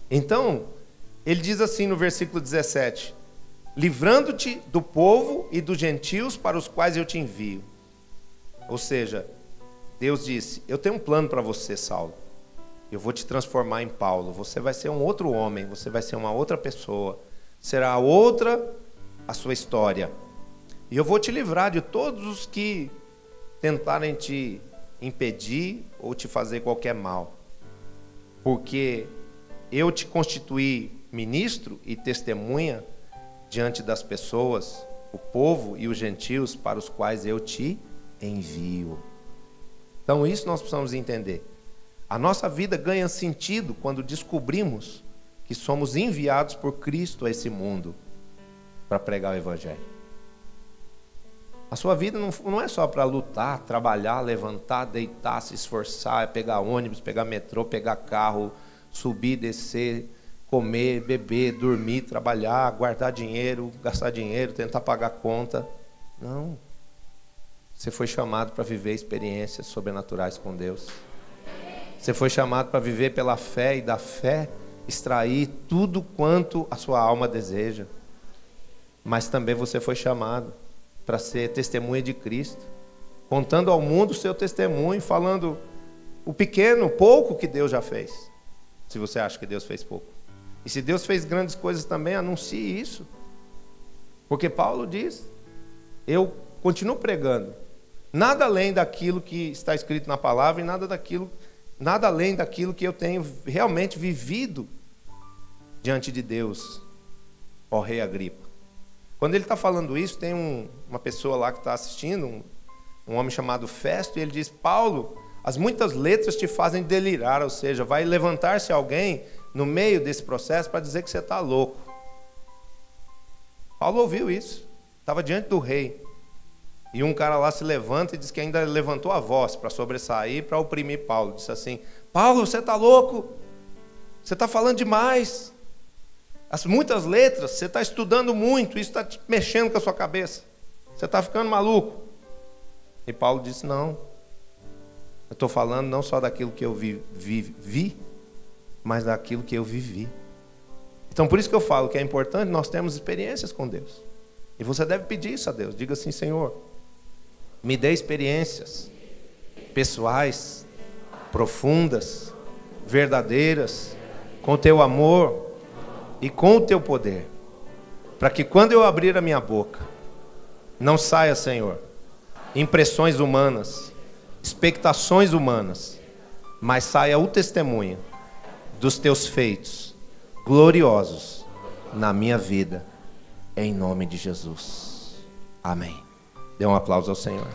Então, ele diz assim no versículo 17: livrando-te do povo e dos gentios para os quais eu te envio. Ou seja, Deus disse, eu tenho um plano para você, Saulo. Eu vou te transformar em Paulo. Você vai ser um outro homem. Você vai ser uma outra pessoa. Será outra a sua história. E eu vou te livrar de todos os que tentarem te impedir ou te fazer qualquer mal. Porque eu te constituí ministro e testemunha diante das pessoas, o povo e os gentios para os quais eu te envio. Então isso nós precisamos entender. A nossa vida ganha sentido quando descobrimos que somos enviados por Cristo a esse mundo para pregar o Evangelho. A sua vida não é só para lutar, trabalhar, levantar, deitar, se esforçar, pegar ônibus, pegar metrô, pegar carro, subir, descer, comer, beber, dormir, trabalhar, guardar dinheiro, gastar dinheiro, tentar pagar conta. Não. Você foi chamado para viver experiências sobrenaturais com Deus. Você foi chamado para viver pela fé e da fé extrair tudo quanto a sua alma deseja. Mas também você foi chamado para ser testemunha de Cristo, contando ao mundo o seu testemunho, falando o pequeno, pouco que Deus já fez. Se você acha que Deus fez pouco. E se Deus fez grandes coisas também, anuncie isso. Porque Paulo diz, eu continuo pregando, nada além daquilo que está escrito na palavra e nada além daquilo que eu tenho realmente vivido diante de Deus, ó rei Agripa. Quando ele está falando isso, tem uma pessoa lá que está assistindo, um homem chamado Festo, e ele diz, Paulo, as muitas letras te fazem delirar, ou seja, vai levantar-se alguém no meio desse processo para dizer que você está louco. Paulo ouviu isso, estava diante do rei. E um cara lá se levanta e diz que ainda levantou a voz para sobressair, para oprimir Paulo. Disse assim, Paulo, você está louco? Você está falando demais. As muitas letras, você está estudando muito, isso está mexendo com a sua cabeça. Você está ficando maluco. E Paulo disse, não. Eu estou falando não só daquilo que eu vi, mas daquilo que eu vivi. Então por isso que eu falo que é importante nós termos experiências com Deus. E você deve pedir isso a Deus. Diga assim, Senhor, me dê experiências pessoais, profundas, verdadeiras, com teu amor e com o teu poder, para que quando eu abrir a minha boca, não saia, Senhor, impressões humanas, expectações humanas, mas saia o testemunho dos teus feitos gloriosos na minha vida, em nome de Jesus. Amém. Dê um aplauso ao Senhor.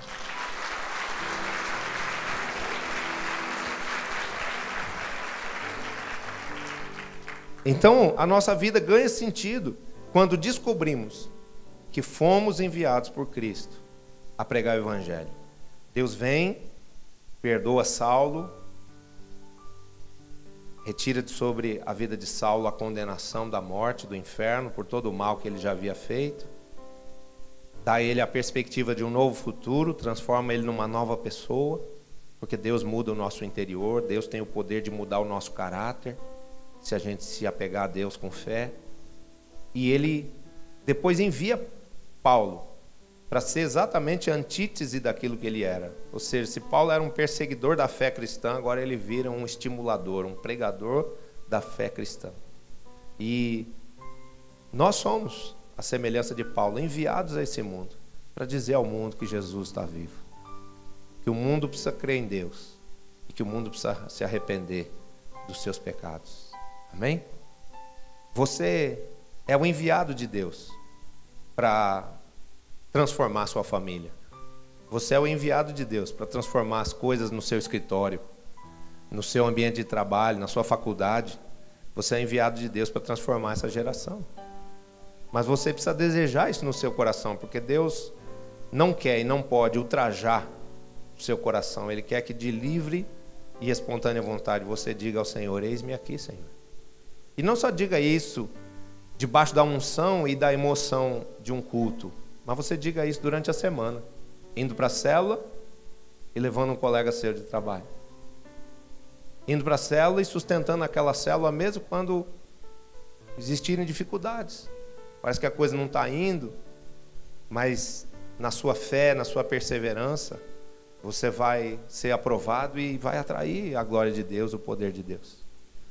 Então, a nossa vida ganha sentido quando descobrimos que fomos enviados por Cristo a pregar o Evangelho. Deus vem, perdoa Saulo, retira de sobre a vida de Saulo a condenação da morte, do inferno, por todo o mal que ele já havia feito. Dá a ele a perspectiva de um novo futuro, transforma ele numa nova pessoa, porque Deus muda o nosso interior, Deus tem o poder de mudar o nosso caráter, se a gente se apegar a Deus com fé. E ele depois envia Paulo para ser exatamente a antítese daquilo que ele era. Ou seja, se Paulo era um perseguidor da fé cristã, agora ele vira um estimulador, um pregador da fé cristã. E nós somos, a semelhança de Paulo, enviados a esse mundo para dizer ao mundo que Jesus está vivo, que o mundo precisa crer em Deus e que o mundo precisa se arrepender dos seus pecados. Amém? Você é o enviado de Deus para transformar a sua família. Você é o enviado de Deus para transformar as coisas no seu escritório, no seu ambiente de trabalho, na sua faculdade. Você é enviado de Deus para transformar essa geração. Mas você precisa desejar isso no seu coração, porque Deus não quer e não pode ultrajar o seu coração. Ele quer que de livre e espontânea vontade você diga ao Senhor, eis-me aqui, Senhor. E não só diga isso debaixo da unção e da emoção de um culto, mas você diga isso durante a semana, indo para a célula e levando um colega seu de trabalho. Indo para a célula e sustentando aquela célula mesmo quando existirem dificuldades. Parece que a coisa não está indo, mas na sua fé, na sua perseverança, você vai ser aprovado e vai atrair a glória de Deus, o poder de Deus.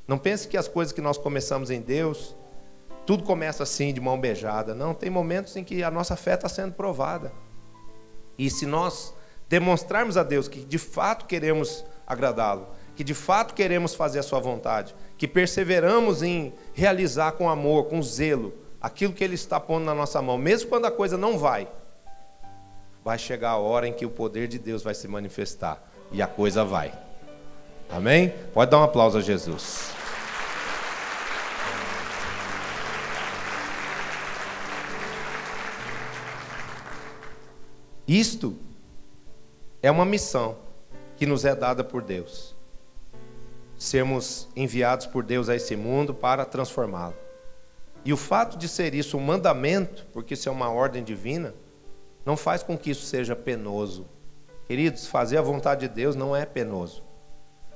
Não pense que as coisas que nós começamos em Deus, tudo começa assim, de mão beijada. Não, tem momentos em que a nossa fé está sendo provada. E se nós demonstrarmos a Deus que de fato queremos agradá-lo, que de fato queremos fazer a sua vontade, que perseveramos em realizar com amor, com zelo, aquilo que Ele está pondo na nossa mão, mesmo quando a coisa não vai chegar a hora em que o poder de Deus vai se manifestar e a coisa vai. Amém? Pode dar um aplauso a Jesus. Isto é uma missão que nos é dada por Deus. Sermos enviados por Deus a esse mundo para transformá-lo. E o fato de ser isso um mandamento, porque isso é uma ordem divina, não faz com que isso seja penoso. Queridos, fazer a vontade de Deus não é penoso.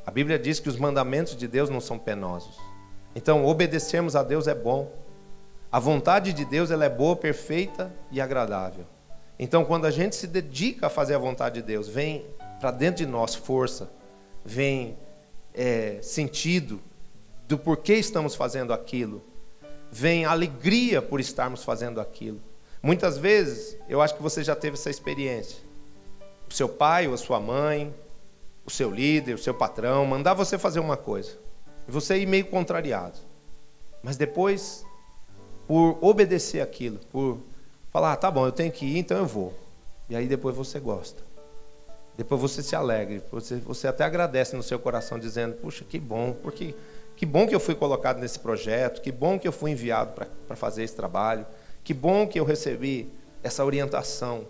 A Bíblia diz que os mandamentos de Deus não são penosos. Então, obedecermos a Deus é bom. A vontade de Deus ela é boa, perfeita e agradável. Então, quando a gente se dedica a fazer a vontade de Deus, vem para dentro de nós força, vem sentido do porquê estamos fazendo aquilo, vem alegria por estarmos fazendo aquilo. Muitas vezes, eu acho que você já teve essa experiência. O seu pai ou a sua mãe, o seu líder, o seu patrão, mandar você fazer uma coisa, e você ir meio contrariado. Mas depois, por obedecer aquilo, por falar, tá bom, eu tenho que ir, então eu vou. E aí depois você gosta. Depois você se alegra, você até agradece no seu coração, dizendo, puxa, que bom, porque que bom que eu fui colocado nesse projeto, que bom que eu fui enviado para fazer esse trabalho, que bom que eu recebi essa orientação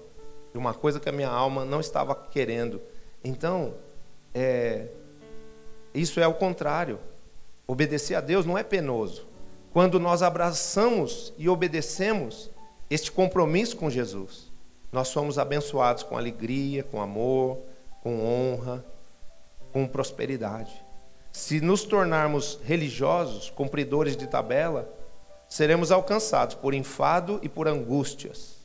de uma coisa que a minha alma não estava querendo. Então, isso é o contrário. Obedecer a Deus não é penoso. Quando nós abraçamos e obedecemos este compromisso com Jesus, nós somos abençoados com alegria, com amor, com honra, com prosperidade. Se nos tornarmos religiosos, cumpridores de tabela, seremos alcançados por enfado e por angústias.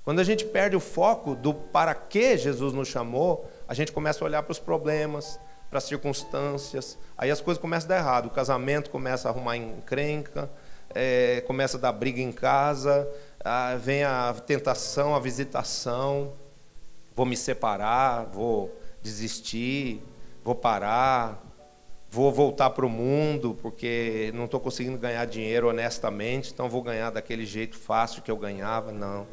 Quando a gente perde o foco do para que Jesus nos chamou, a gente começa a olhar para os problemas, para as circunstâncias, aí as coisas começam a dar errado, o casamento começa a arrumar encrenca, começa a dar briga em casa, vem a tentação, a visitação, vou me separar, vou desistir, vou parar, vou voltar para o mundo, porque não estou conseguindo ganhar dinheiro honestamente, então vou ganhar daquele jeito fácil que eu ganhava. Não,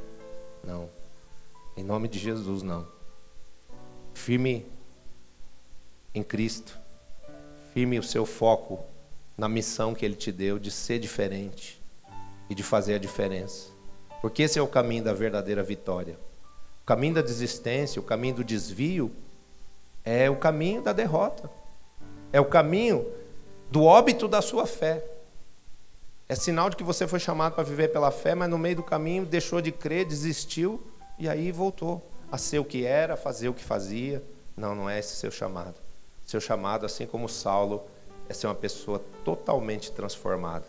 não, em nome de Jesus não. Firme em Cristo, firme o seu foco na missão que Ele te deu de ser diferente e de fazer a diferença, porque esse é o caminho da verdadeira vitória. O caminho da desistência, o caminho do desvio é o caminho da derrota, é o caminho do óbito da sua fé. É sinal de que você foi chamado para viver pela fé, mas no meio do caminho deixou de crer, desistiu e aí voltou a ser o que era, a fazer o que fazia. Não, não é esse seu chamado. Seu chamado, assim como Saulo, é ser uma pessoa totalmente transformada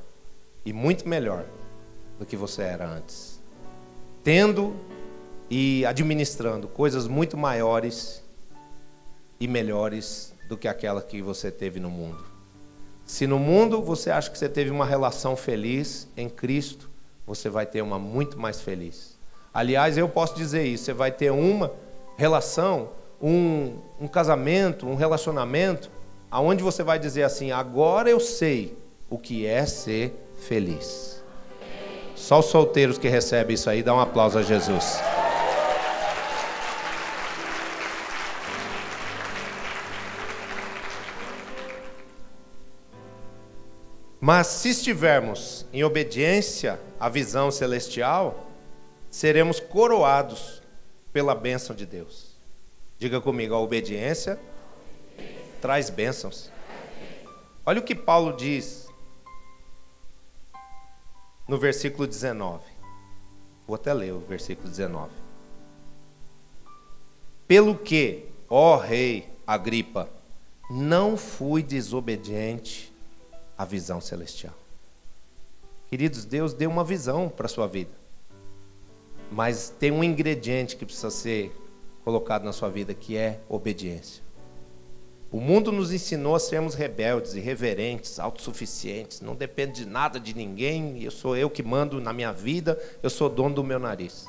e muito melhor do que você era antes, tendo e administrando coisas muito maiores e melhores do que aquela que você teve no mundo. Se no mundo você acha que você teve uma relação feliz, em Cristo você vai ter uma muito mais feliz. Aliás, eu posso dizer isso, você vai ter uma relação, um casamento, um relacionamento, aonde você vai dizer assim, agora eu sei o que é ser feliz. Só os solteiros que recebem isso aí, dá um aplauso a Jesus. Mas se estivermos em obediência à visão celestial, seremos coroados pela bênção de Deus. Diga comigo, a obediência traz bênçãos. Olha o que Paulo diz no versículo 19. Vou até ler o versículo 19. Pelo que, ó rei Agripa, não fui desobediente à visão celestial. Queridos, Deus deu uma visão para a sua vida, mas tem um ingrediente que precisa ser colocado na sua vida, que é obediência. O mundo nos ensinou a sermos rebeldes, irreverentes, autossuficientes. Não depende de nada, de ninguém. Sou eu que mando na minha vida. Eu sou dono do meu nariz.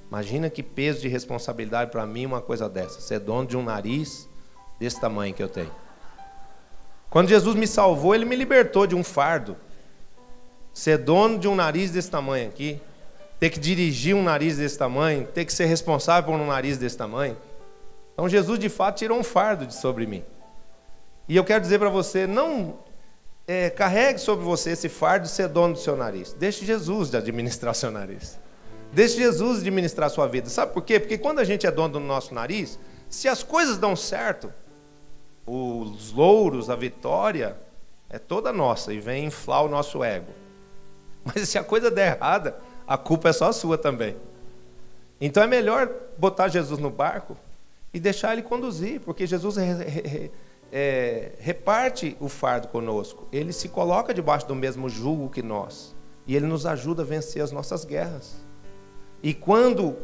Imagina que peso de responsabilidade para mim uma coisa dessa. Ser dono de um nariz desse tamanho que eu tenho. Quando Jesus me salvou, Ele me libertou de um fardo. Ser dono de um nariz desse tamanho aqui. Ter que dirigir um nariz desse tamanho. Ter que ser responsável por um nariz desse tamanho. Então Jesus de fato tirou um fardo de sobre mim. E eu quero dizer para você, não carregue sobre você esse fardo de ser dono do seu nariz. Deixe Jesus de administrar seu nariz. Deixe Jesus administrar a sua vida. Sabe por quê? Porque quando a gente é dono do nosso nariz, se as coisas dão certo, os louros, a vitória, é toda nossa e vem inflar o nosso ego. Mas se a coisa der errada, a culpa é só sua também. Então é melhor botar Jesus no barco e deixar Ele conduzir, porque Jesus reparte o fardo conosco. Ele se coloca debaixo do mesmo jugo que nós. E Ele nos ajuda a vencer as nossas guerras. E quando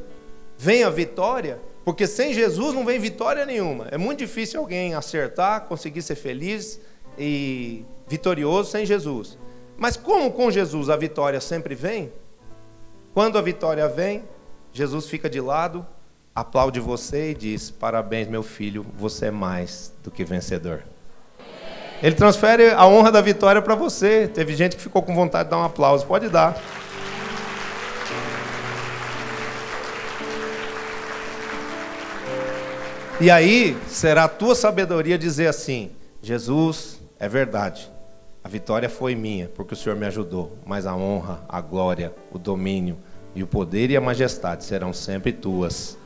vem a vitória, porque sem Jesus não vem vitória nenhuma. É muito difícil alguém acertar, conseguir ser feliz e vitorioso sem Jesus. Mas como com Jesus a vitória sempre vem, quando a vitória vem, Jesus fica de lado, aplaude você e diz: parabéns, meu filho, você é mais do que vencedor. Ele transfere a honra da vitória para você. Teve gente que ficou com vontade de dar um aplauso, pode dar. E aí será a tua sabedoria dizer assim: Jesus, é verdade, a vitória foi minha, porque o Senhor me ajudou, mas a honra, a glória, o domínio e o poder e a majestade serão sempre tuas,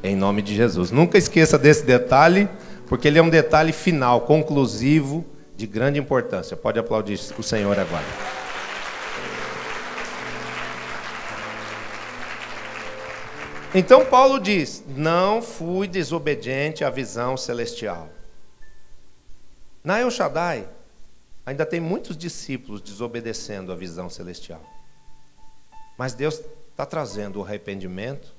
em nome de Jesus. Nunca esqueça desse detalhe, porque ele é um detalhe final, conclusivo, de grande importância. Pode aplaudir o Senhor agora. Então Paulo diz: não fui desobediente à visão celestial. Na El Shaddai, ainda tem muitos discípulos desobedecendo à visão celestial. Mas Deus está trazendo o arrependimento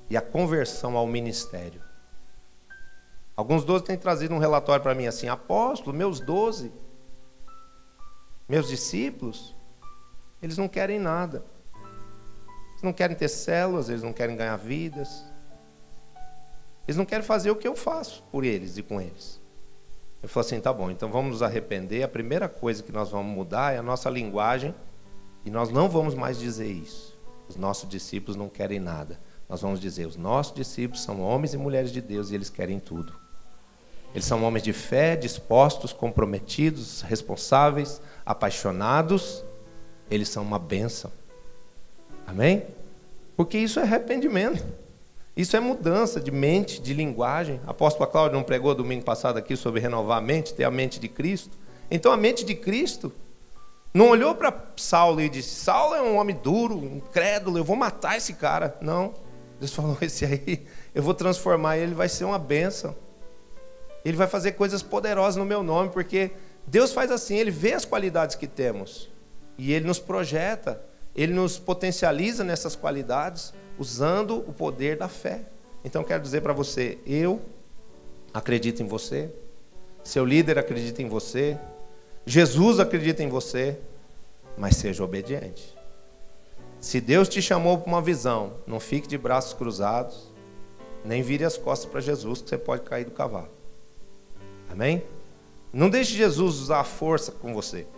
e a conversão ao ministério. Alguns 12 têm trazido um relatório para mim assim: apóstolo, meus 12, meus discípulos, eles não querem nada. Eles não querem ter células, eles não querem ganhar vidas. Eles não querem fazer o que eu faço por eles e com eles. Eu falo assim: tá bom, então vamos nos arrepender. A primeira coisa que nós vamos mudar é a nossa linguagem. E nós não vamos mais dizer isso: os nossos discípulos não querem nada. Nós vamos dizer: os nossos discípulos são homens e mulheres de Deus e eles querem tudo. Eles são homens de fé, dispostos, comprometidos, responsáveis, apaixonados. Eles são uma bênção. Amém? Porque isso é arrependimento. Isso é mudança de mente, de linguagem. A apóstola Cláudia não pregou domingo passado aqui sobre renovar a mente, ter a mente de Cristo? Então a mente de Cristo não olhou para Saulo e disse: Saulo é um homem duro, incrédulo, eu vou matar esse cara. Não. Deus falou: esse aí, eu vou transformar ele, vai ser uma bênção. Ele vai fazer coisas poderosas no meu nome, porque Deus faz assim, Ele vê as qualidades que temos e Ele nos projeta, Ele nos potencializa nessas qualidades, usando o poder da fé. Então quero dizer para você: eu acredito em você, seu líder acredita em você, Jesus acredita em você, mas seja obediente. Se Deus te chamou para uma visão, não fique de braços cruzados, nem vire as costas para Jesus, que você pode cair do cavalo. Amém? Não deixe Jesus usar a força com você.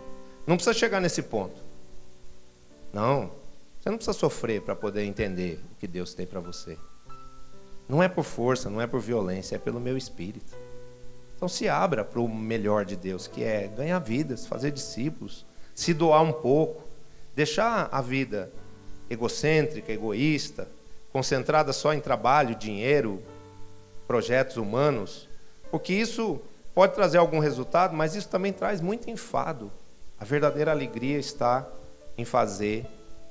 Não precisa chegar nesse ponto. Não, você não precisa sofrer para poder entender o que Deus tem para você. Não é por força, não é por violência, é pelo meu espírito. Então se abra para o melhor de Deus, que é ganhar vidas, fazer discípulos, se doar um pouco, deixar a vida egocêntrica, egoísta, concentrada só em trabalho, dinheiro, projetos humanos, porque isso pode trazer algum resultado, mas isso também traz muito enfado. A verdadeira alegria está em fazer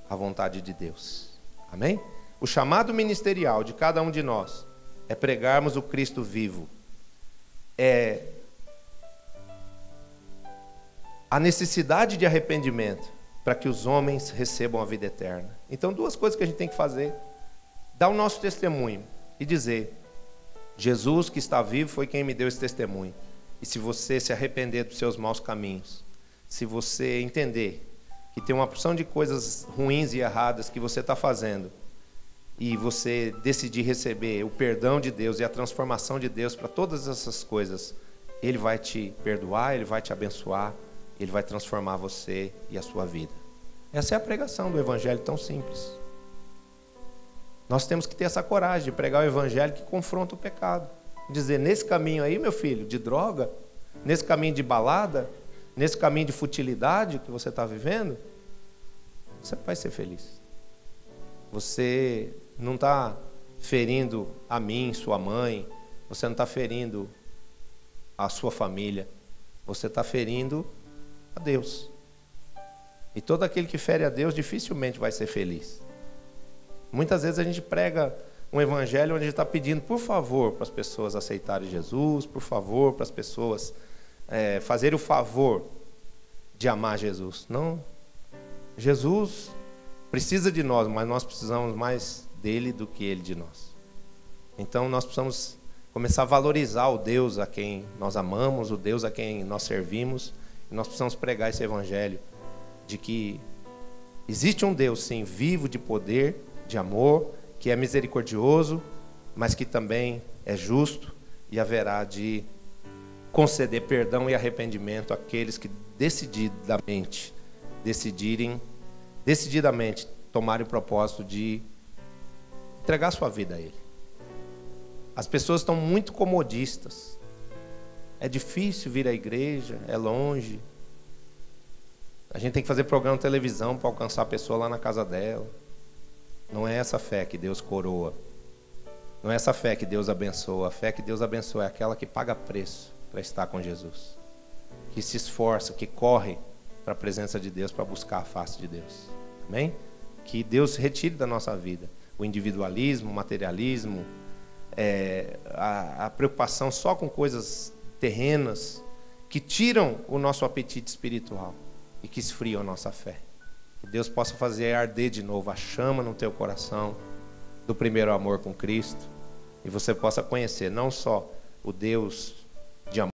a vontade de Deus. Amém? O chamado ministerial de cada um de nós é pregarmos o Cristo vivo. É a necessidade de arrependimento para que os homens recebam a vida eterna. Então, duas coisas que a gente tem que fazer: dar o nosso testemunho e dizer: Jesus que está vivo foi quem me deu esse testemunho. E se você se arrepender dos seus maus caminhos, se você entender que tem uma porção de coisas ruins e erradas que você está fazendo, e você decidir receber o perdão de Deus e a transformação de Deus para todas essas coisas, Ele vai te perdoar, Ele vai te abençoar, Ele vai transformar você e a sua vida. Essa é a pregação do Evangelho tão simples. Nós temos que ter essa coragem de pregar o Evangelho que confronta o pecado. Dizer, nesse caminho aí, meu filho, de droga, nesse caminho de balada, nesse caminho de futilidade que você está vivendo, você vai ser feliz. Você não está ferindo a mim, sua mãe, você não está ferindo a sua família, você está ferindo a Deus. E todo aquele que fere a Deus dificilmente vai ser feliz. Muitas vezes a gente prega um evangelho onde a gente está pedindo, por favor, para as pessoas aceitarem Jesus, por favor, para as pessoas fazerem o favor de amar Jesus. Não. Jesus precisa de nós, mas nós precisamos mais dele do que ele de nós. Então nós precisamos começar a valorizar o Deus a quem nós amamos, o Deus a quem nós servimos, e nós precisamos pregar esse evangelho de que existe um Deus, sim, vivo, de poder, de amor, que é misericordioso, mas que também é justo e haverá de conceder perdão e arrependimento àqueles que decididamente tomarem o propósito de entregar sua vida a Ele. As pessoas estão muito comodistas. É difícil vir à igreja, é longe. A gente tem que fazer programa de televisão para alcançar a pessoa lá na casa dela. Não é essa fé que Deus coroa. Não é essa fé que Deus abençoa. A fé que Deus abençoa é aquela que paga preço para estar com Jesus. Que se esforça, que corre para a presença de Deus, para buscar a face de Deus. Amém? Que Deus retire da nossa vida o individualismo, o materialismo, a preocupação só com coisas terrenas, que tiram o nosso apetite espiritual e que esfriam a nossa fé. Que Deus possa fazer arder de novo a chama no teu coração do primeiro amor com Cristo, e você possa conhecer não só o Deus